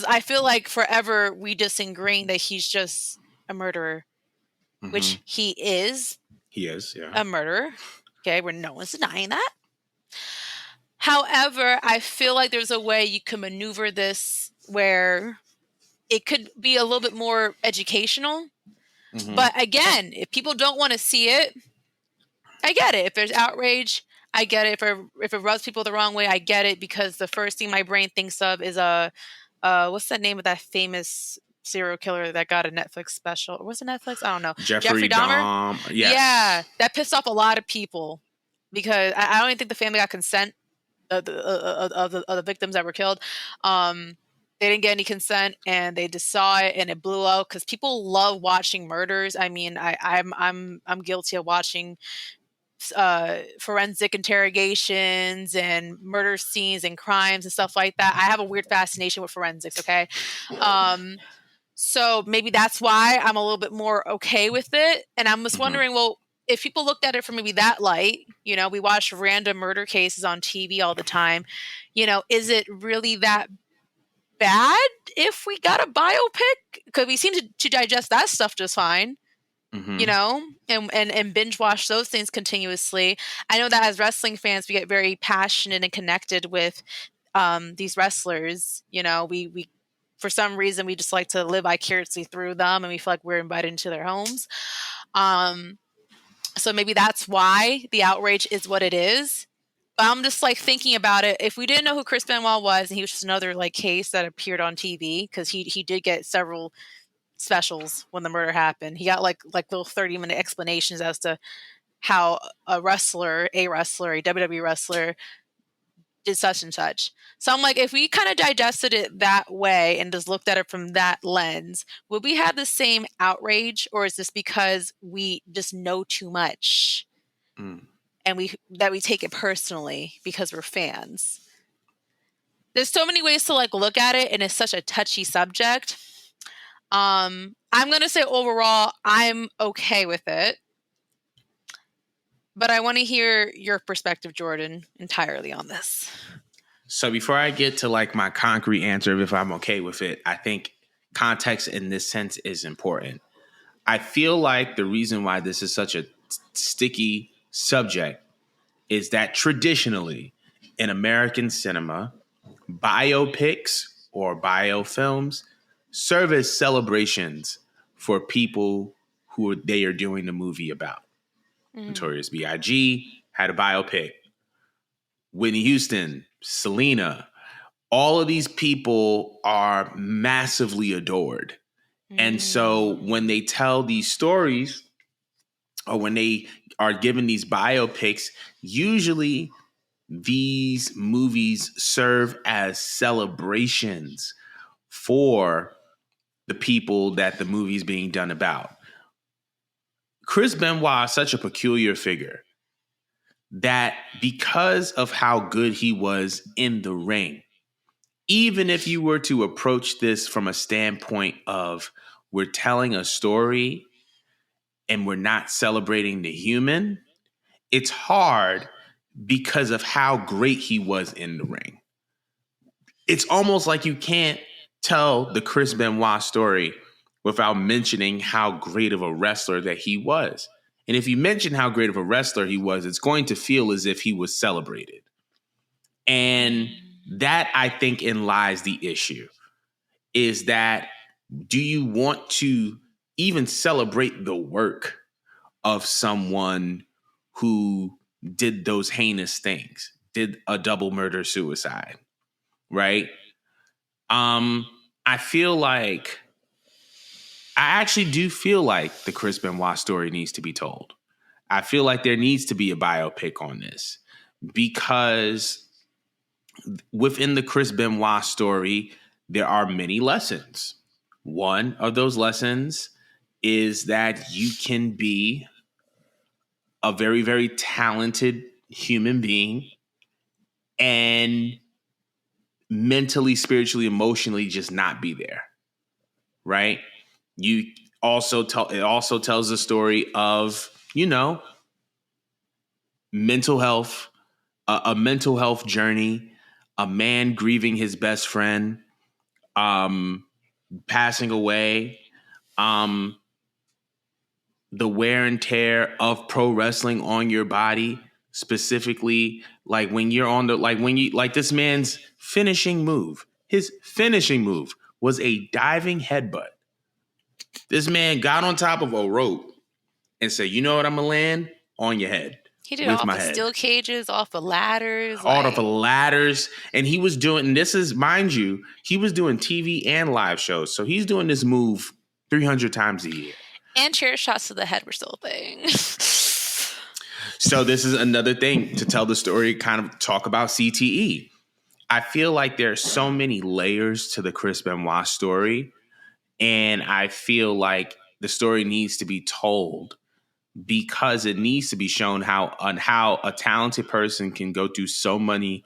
I feel like forever we just ingrained that he's just a murderer, which he is. He is, yeah. A murderer. Okay, where no one's denying that. However, I feel like there's a way you can maneuver this where it could be a little bit more educational. Mm-hmm. But again, if people don't want to see it, I get it. If there's outrage, I get it. If it rubs people the wrong way, I get it, because the first thing my brain thinks of is what's the name of that famous serial killer that got a Netflix special? Was it Netflix? I don't know. Jeffrey Jeffrey Dahmer? Dahmer. Yeah, Yes. that pissed off a lot of people, because I don't even think the family got consent of the victims that were killed. They didn't get any consent, and they just saw it, and it blew out because people love watching murders. I mean, I'm guilty of watching forensic interrogations and murder scenes and crimes and stuff like that. I have a weird fascination with forensics. Okay. Um, so maybe that's why I'm a little bit more okay with it. And I'm just Mm-hmm. wondering, well, if people looked at it from maybe that light, we watch random murder cases on TV all the time. Is it really that bad if we got a biopic? Because we seem to digest that stuff just fine. Mm-hmm. And binge watch those things continuously. I know that as wrestling fans, we get very passionate and connected with these wrestlers. We for some reason we just like to live vicariously through them, and we feel like we're invited into their homes. So maybe that's why the outrage is what it is. But I'm just like thinking about it. If we didn't know who Chris Benoit was, and he was just another like case that appeared on TV, because he did get several specials when the murder happened. He got like little 30-minute explanations as to how a WWE wrestler did such and such. So I'm like, if we kind of digested it that way and just looked at it from that lens, would we have the same outrage, or is this because we just know too much and we take it personally because we're fans? There's so many ways to like look at it, and it's such a touchy subject. I'm going to say overall, I'm okay with it. But I want to hear your perspective, Jordan, entirely on this. So before I get to like my concrete answer of if I'm okay with it, I think context in this sense is important. I feel like the reason why this is such a sticky subject is that traditionally in American cinema, biopics or biofilms serve as celebrations for people who they are doing the movie about. Notorious B.I.G. had a biopic. Whitney Houston, Selena, all of these people are massively adored. And so when they tell these stories, or when they are given these biopics, usually these movies serve as celebrations for the people that the movie is being done about. Chris Benoit is such a peculiar figure that because of how good he was in the ring, even if you were to approach this from a standpoint of we're telling a story and we're not celebrating the human, it's hard because of how great he was in the ring. It's almost like you can't tell the Chris Benoit story without mentioning how great of a wrestler that he was. And if you mention how great of a wrestler he was, it's going to feel as if he was celebrated. And that, I think, in lies the issue, is that do you want to even celebrate the work of someone who did those heinous things, did a double murder suicide, right? I actually do feel like the Chris Benoit story needs to be told. I feel like there needs to be a biopic on this, because within the Chris Benoit story, there are many lessons. One of those lessons is that you can be a very, very talented human being and mentally, spiritually, emotionally just not be there, right? It also tells the story of, mental health, a mental health journey, a man grieving his best friend, passing away, the wear and tear of pro wrestling on your body, specifically like when you're on the, like when you, like this man's finishing move, his finishing move was a diving headbutt. This man got on top of a rope and said, "You know what? I'm gonna land on your head He did it with off my of head." steel cages, off of ladders, All like of ladders, and he was doing. And this is, mind you, he was doing TV and live shows, so he's doing this move 300 times a year. And chair shots to the head were still a thing. So this is another thing to tell the story, kind of talk about CTE. I feel like there's so many layers to the Chris Benoit story, and I feel like the story needs to be told because it needs to be shown how a talented person can go through so many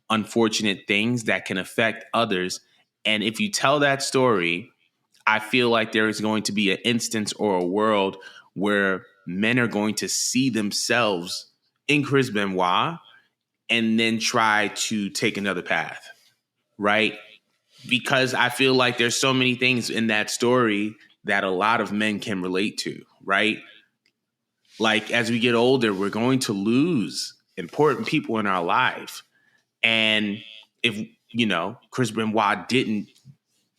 unfortunate things that can affect others. And if you tell that story, I feel like there is going to be an instance or a world where men are going to see themselves in Chris Benoit and then try to take another path, right? Because I feel like there's so many things in that story that a lot of men can relate to, right? Like as we get older, we're going to lose important people in our life. And if, Chris Benoit didn't,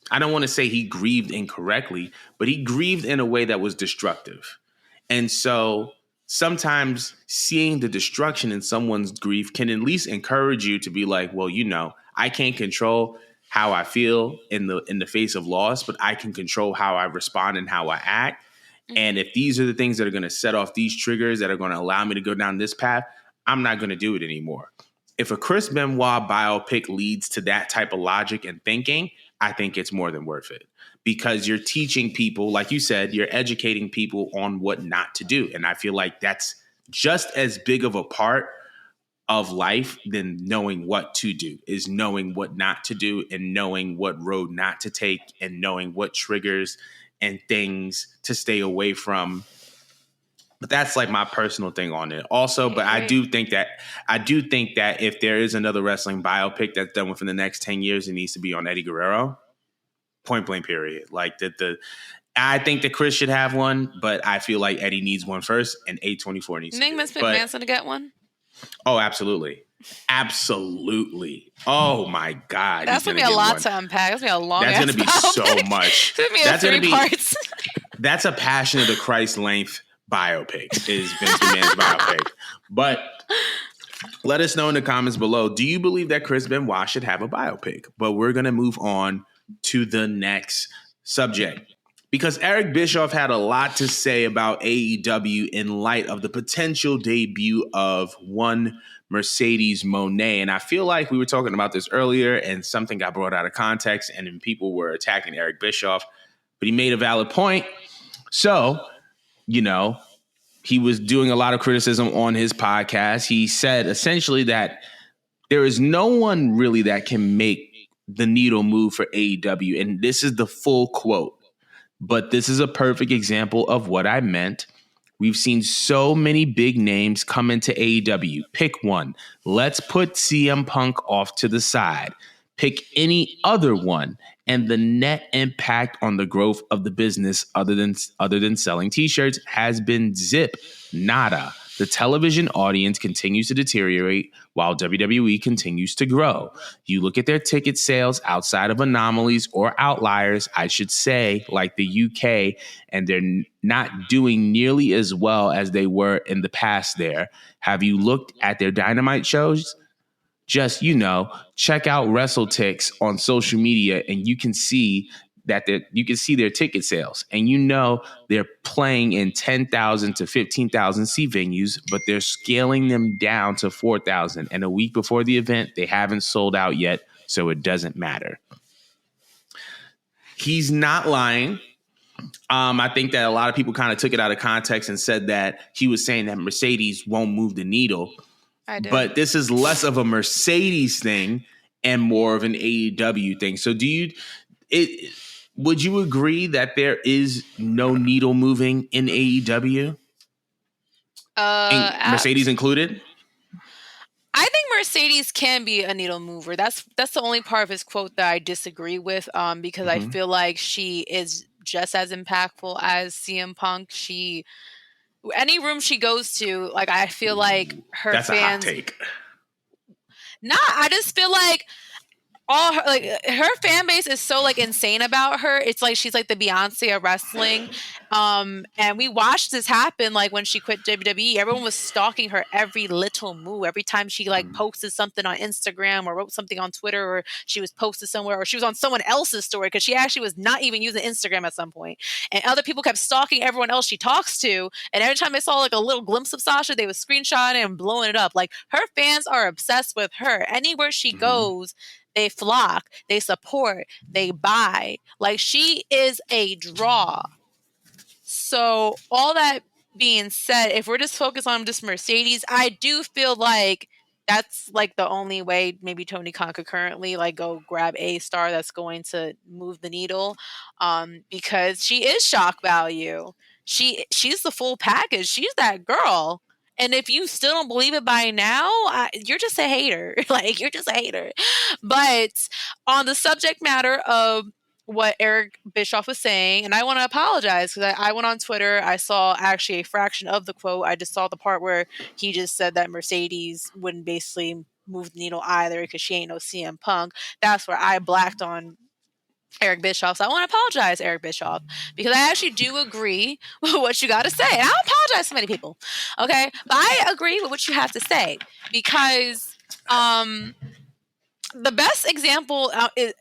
I don't want to say he grieved incorrectly, but he grieved in a way that was destructive. And so sometimes seeing the destruction in someone's grief can at least encourage you to be like, well, I can't control how I feel in the face of loss, but I can control how I respond and how I act. And if these are the things that are going to set off these triggers that are going to allow me to go down this path, I'm not going to do it anymore. If a Chris Benoit biopic leads to that type of logic and thinking, I think it's more than worth it, because you're teaching people, like you said, you're educating people on what not to do. And I feel like that's just as big of a part of life than knowing what to do, is knowing what not to do and knowing what road not to take and knowing what triggers and things to stay away from. But that's like my personal thing on it. Also, but I do think that if there is another wrestling biopic that's done within the next 10 years, it needs to be on Eddie Guerrero. Point blank period. Like I think that Chris should have one, but I feel like Eddie needs one first, and A24 needs to. You think Vince McMahon's gonna get one? Oh, absolutely. Absolutely. Oh my God. That's gonna be a lot to unpack. That's gonna be a long. That's gonna be so much. That's gonna be 3 parts. That's a Passion of the Christ length biopic, is Vince McMahon's biopic. But let us know in the comments below. Do you believe that Chris Benoit should have a biopic? But we're gonna move on to the next subject, because Eric Bischoff had a lot to say about AEW in light of the potential debut of one Mercedes Moné. And I feel like we were talking about this earlier and something got brought out of context and then people were attacking Eric Bischoff, but he made a valid point. So, he was doing a lot of criticism on his podcast. He said essentially that there is no one really that can make the needle move for AEW. And this is the full quote, but this is a perfect example of what I meant. We've seen so many big names come into AEW. Pick one. Let's put CM Punk off to the side. Pick any other one, and the net impact on the growth of the business, other than selling t-shirts, has been zip, nada. The television audience continues to deteriorate while WWE continues to grow. You look at their ticket sales outside of anomalies or outliers, I should say, like the UK, and they're not doing nearly as well as they were in the past there. Have you looked at their Dynamite shows? Just, check out WrestleTix on social media and you can see that you can see their ticket sales, and they're playing in 10,000 to 15,000 seat venues, but they're scaling them down to 4,000. And a week before the event, they haven't sold out yet, so it doesn't matter. He's not lying. I think that a lot of people kind of took it out of context and said that he was saying that Mercedes won't move the needle. But this is less of a Mercedes thing and more of an AEW thing. So would you agree that there is no needle moving in AEW? Mercedes included? I think Mercedes can be a needle mover. That's the only part of his quote that I disagree with, because I feel like she is just as impactful as CM Punk. Any room she goes to, like, I feel like her That's fans. That's a hot take. Nah, I just feel like all her, like her fan base is so like insane about her. It's like she's like the Beyonce of wrestling. And we watched this happen like when she quit WWE. Everyone was stalking her every little move. Every time she like posted something on Instagram or wrote something on Twitter, or she was posted somewhere, or she was on someone else's story, because she actually was not even using Instagram at some point. And other people kept stalking everyone else she talks to. And every time they saw like a little glimpse of Sasha, they would screenshot it and blowing it up. Like her fans are obsessed with her. Anywhere she goes, they flock, they support, they buy. Like she is a draw. So all that being said, if we're just focused on just Mercedes, I do feel like that's like the only way maybe Tony Khan could currently like go grab a star that's going to move the needle, because she is shock value. She's the full package. She's that girl. And if you still don't believe it by now, you're just a hater. Like you're just a hater. But on the subject matter of what Eric Bischoff was saying, and I want to apologize because I went on Twitter. I saw actually a fraction of the quote. I just saw the part where he just said that Mercedes wouldn't basically move the needle either because she ain't no CM Punk. That's where I blacked on Eric Bischoff. So I want to apologize, Eric Bischoff, because I actually do agree with what you got to say. And I don't apologize to many people, okay? But I agree with what you have to say because the best example is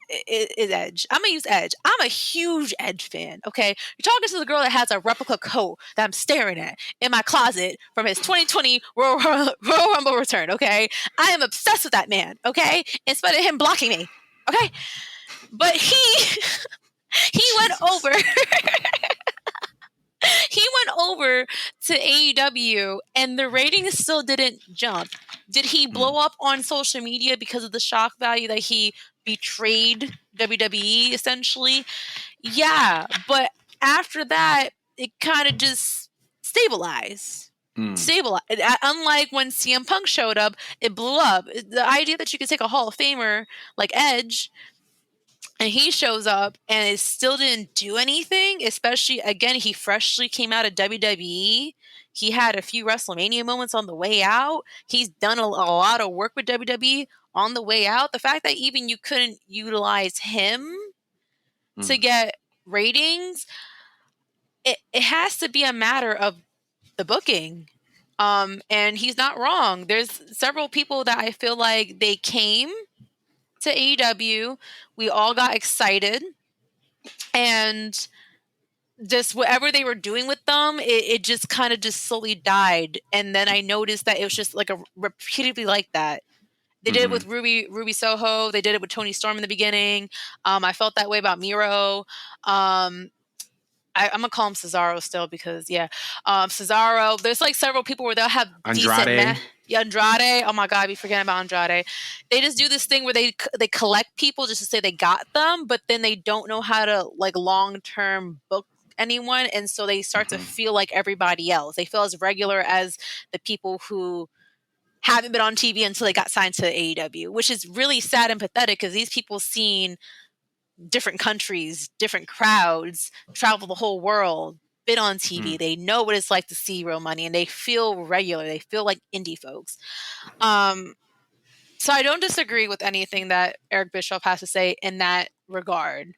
Edge. I'm gonna use Edge. I'm a huge Edge fan. Okay, you're talking to the girl that has a replica coat that I'm staring at in my closet from his 2020 Royal Rumble return. Okay, I am obsessed with that man. Okay, in spite of him blocking me. Okay, but he went over. He went over to AEW and the ratings still didn't jump. Did he blow up on social media because of the shock value that he betrayed WWE essentially? Yeah, but after that, it kind of just stabilized. Stabilized. Unlike when CM Punk showed up, it blew up. The idea that you could take a Hall of Famer like Edge and he shows up and it still didn't do anything, especially, again, he freshly came out of WWE. He had a few WrestleMania moments on the way out. He's done a lot of work with WWE on the way out. The fact that even you couldn't utilize him to get ratings, it has to be a matter of the booking. And he's not wrong. There's several people that I feel like they came to AEW. We all got excited. And just whatever they were doing with them, it just kind of just slowly died. And then I noticed that it was just like a repeatedly like that. They did it with Ruby Soho. They did it with Tony Storm in the beginning. I felt that way about Miro. I'm gonna call him Cesaro still because Cesaro. There's like several people where they'll have Andrade. Andrade. Oh my God, we forget about Andrade. They just do this thing where they collect people just to say they got them, but then they don't know how to like long term book anyone, and so they start to feel like everybody else. They feel as regular as the people who haven't been on TV until they got signed to AEW, which is really sad and pathetic because these people seen different countries, different crowds, travel the whole world, been on TV. They know what it's like to see real money and they feel regular. They feel like indie folks. So I don't disagree with anything that Eric Bischoff has to say in that regard.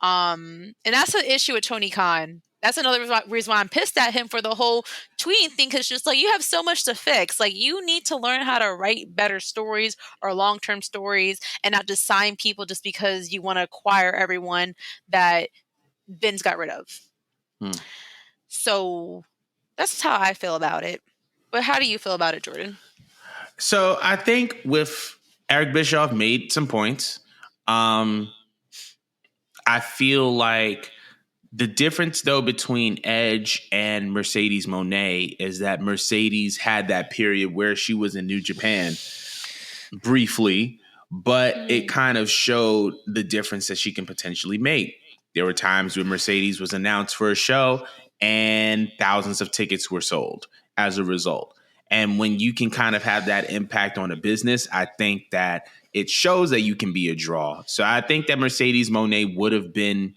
And that's the issue with Tony Khan. That's another reason why I'm pissed at him for the whole tweeting thing. Because just like you have so much to fix. Like you need to learn how to write better stories or long-term stories and not just sign people just because you want to acquire everyone that Vince got rid of. So that's how I feel about it. But how do you feel about it, Jordan? So I think with Eric Bischoff made some points. I feel like the difference, though, between Edge and Mercedes Moné is that Mercedes had that period where she was in New Japan briefly, but it kind of showed the difference that she can potentially make. There were times when Mercedes was announced for a show and thousands of tickets were sold as a result. And when you can kind of have that impact on a business, I think that it shows that you can be a draw. So I think that Mercedes Moné would have been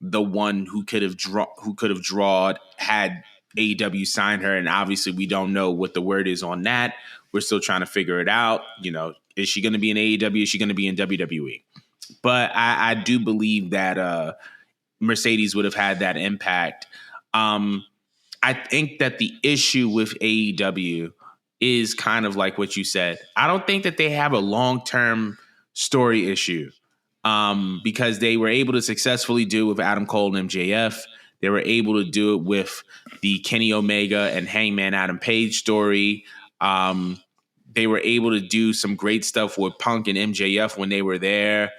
the one who could have drawed had AEW signed her. And obviously we don't know what the word is on that. We're still trying to figure it out. You know, is she going to be in AEW? Is she going to be in WWE? but I do believe that Mercedes would have had that impact. Um, I think that the issue with AEW is kind of like what you said. I don't think that they have a long-term story issue, because they were able to successfully do it with Adam Cole and MJF. They were able to do it with the Kenny Omega and Hangman Adam Page story. They were able to do some great stuff with Punk and MJF when they were there.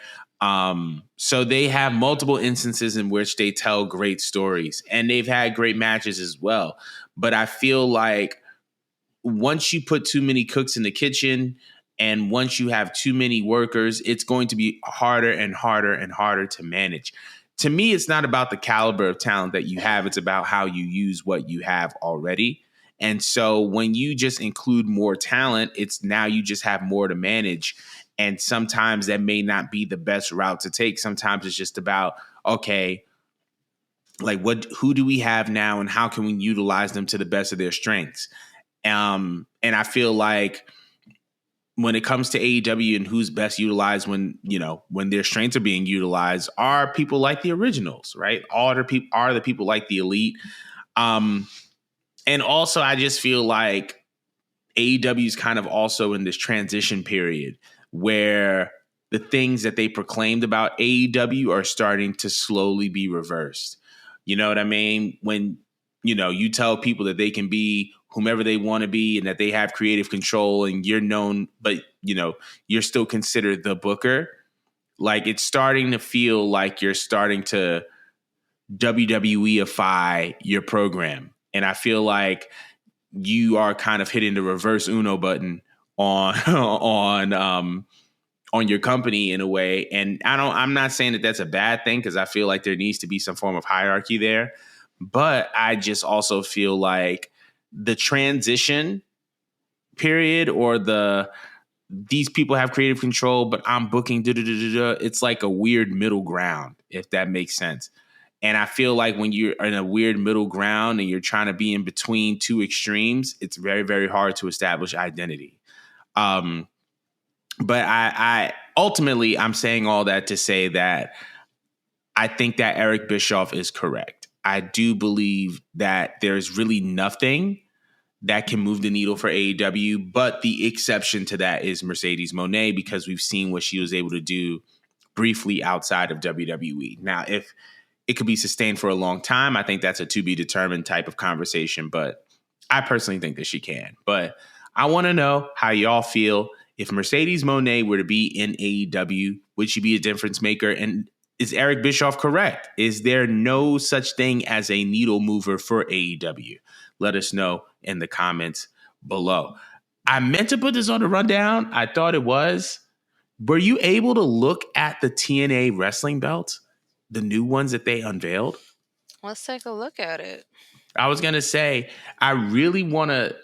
So they have multiple instances in which they tell great stories, and they've had great matches as well. But I feel like once you put too many cooks in the kitchen and once you have too many workers, it's going to be harder and harder and harder to manage. To me, it's not about the caliber of talent that you have, it's about how you use what you have already. And so when you just include more talent, it's now you just have more to manage. And sometimes that may not be the best route to take. Sometimes it's just about, okay, like who do we have now and how can we utilize them to the best of their strengths? And I feel like when it comes to AEW and who's best utilized when their strengths are being utilized are people like the originals, right? All the people are the people like the elite. And also I just feel like AEW is kind of also in this transition period where the things that they proclaimed about AEW are starting to slowly be reversed. You know what I mean? When, you tell people that they can be whomever they want to be and that they have creative control and you're known, but, you're still considered the booker. Like it's starting to feel like you're starting to WWEify your program. And I feel like you are kind of hitting the reverse Uno button on on your company in a way. And I'm not saying that that's a bad thing because I feel like there needs to be some form of hierarchy there. But I just also feel like the transition period or these people have creative control, but I'm booking, it's like a weird middle ground, if that makes sense. And I feel like when you're in a weird middle ground and you're trying to be in between two extremes, it's very, very hard to establish identity. But I ultimately, I'm saying all that to say that I think that Eric Bischoff is correct. I do believe that there's really nothing that can move the needle for AEW, but the exception to that is Mercedes Moné because we've seen what she was able to do briefly outside of WWE. Now, if it could be sustained for a long time, I think that's a to be determined type of conversation, but I personally think that she can. But I want to know how y'all feel. If Mercedes Moné were to be in AEW, would she be a difference maker? And is Eric Bischoff correct? Is there no such thing as a needle mover for AEW? Let us know in the comments below. I meant to put this on the rundown. I thought it was. Were you able to look at the TNA wrestling belt, the new ones that they unveiled? Let's take a look at it. I was going to say, I really want to,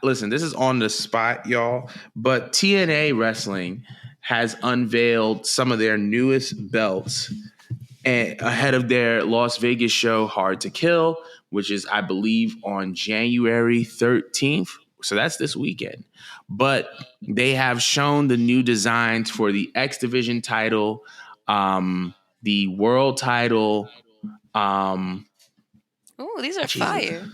listen, this is on the spot, y'all, but TNA Wrestling has unveiled some of their newest belts ahead of their Las Vegas show, Hard to Kill, which is, I believe, on January 13th. So that's this weekend. But they have shown the new designs for the X Division title, the world title. Oh, these are Jesus. fire.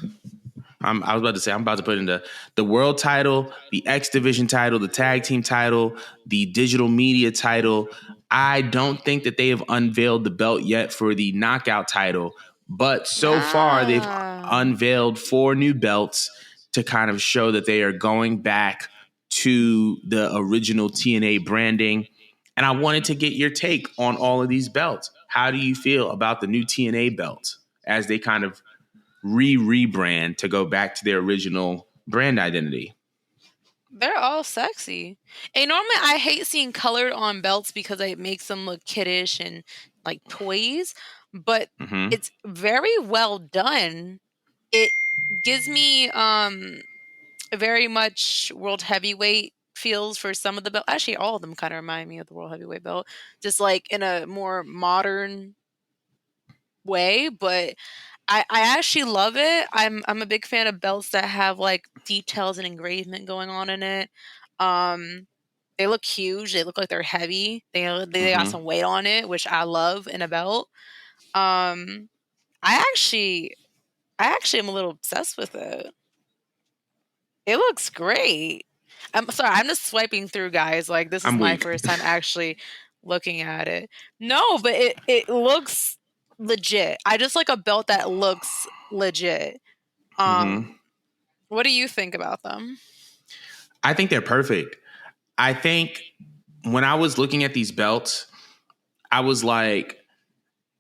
I was about to say, I'm about to put in the world title, the X Division title, the tag team title, the digital media title. I don't think that they have unveiled the belt yet for the knockout title, but so far they've unveiled 4 new belts to kind of show that they are going back to the original TNA branding. And I wanted to get your take on all of these belts. How do you feel about the new TNA belts as they kind of rebrand to go back to their original brand identity? They're all sexy. And normally I hate seeing colored on belts because it makes them look kiddish and like toys, but Mm-hmm. it's very well done. It gives me very much world heavyweight feels for some of the belt. Actually, all of them kind of remind me of the world heavyweight belt, just like in a more modern way, but I actually love it. I'm a big fan of belts that have like details and engravement going on in it. Um They look huge. They look like they're heavy. They got Mm-hmm. some weight on it, which I love in a belt. Um, I actually am a little obsessed with it. It looks great. I'm sorry, I'm just swiping through, guys. Like, this is I'm my weak. first time actually looking at it. No, but it looks legit. I just like a belt that looks legit. Mm-hmm. What do you think about them? I think they're perfect. I think when I was looking at these belts, I was like,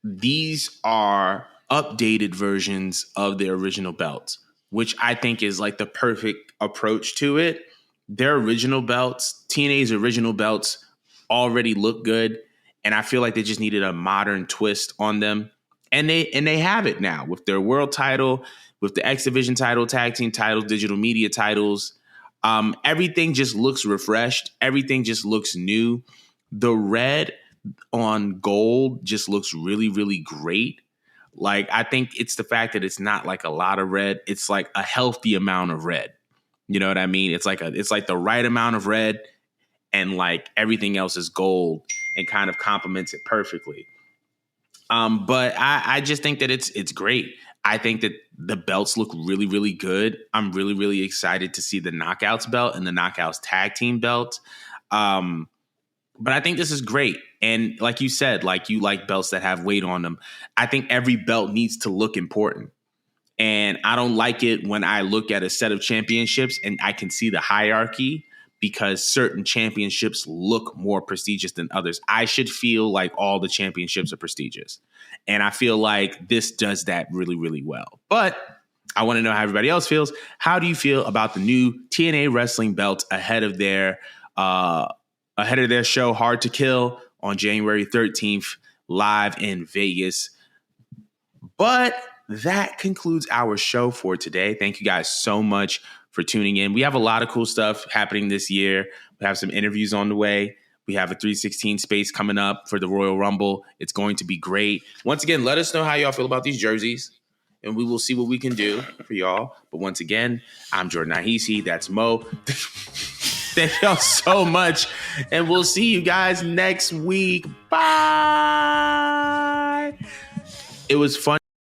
these are updated versions of the original belts, which I think is like the perfect approach to it. Their original belts, TNA's original belts, already look good, and I feel like they just needed a modern twist on them. And they have it now with their world title, with the X Division title, tag team titles, digital media titles. Everything just looks refreshed. Everything just looks new. The red on gold just looks really, really great. Like, I think it's the fact that it's not like a lot of red. It's like a healthy amount of red. You know what I mean? It's like the right amount of red, and like everything else is gold and kind of complements it perfectly. But I just think that it's great. I think that the belts look really, really good. I'm really, really excited to see the Knockouts belt and the Knockouts tag team belt. Um, but I think this is great. And like you said, like, you like belts that have weight on them. I think every belt needs to look important. And I don't like it when I look at a set of championships and I can see the hierarchy, because certain championships look more prestigious than others. I should feel like all the championships are prestigious. And I feel like this does that really, really well. But I want to know how everybody else feels. How do you feel about the new TNA wrestling belts uh, ahead of their show Hard to Kill on January 13th, live in Vegas? But that concludes our show for today. Thank you guys so much for tuning in. We have a lot of cool stuff happening this year. We have some interviews on the way. We have a 316 space coming up for the Royal Rumble. It's going to be great. Once again, let us know how y'all feel about these jerseys, and we will see what we can do for y'all. But once again, I'm Jordan Nahisi. That's Mo. Thank y'all so much, and we'll see you guys next week. Bye. It was fun.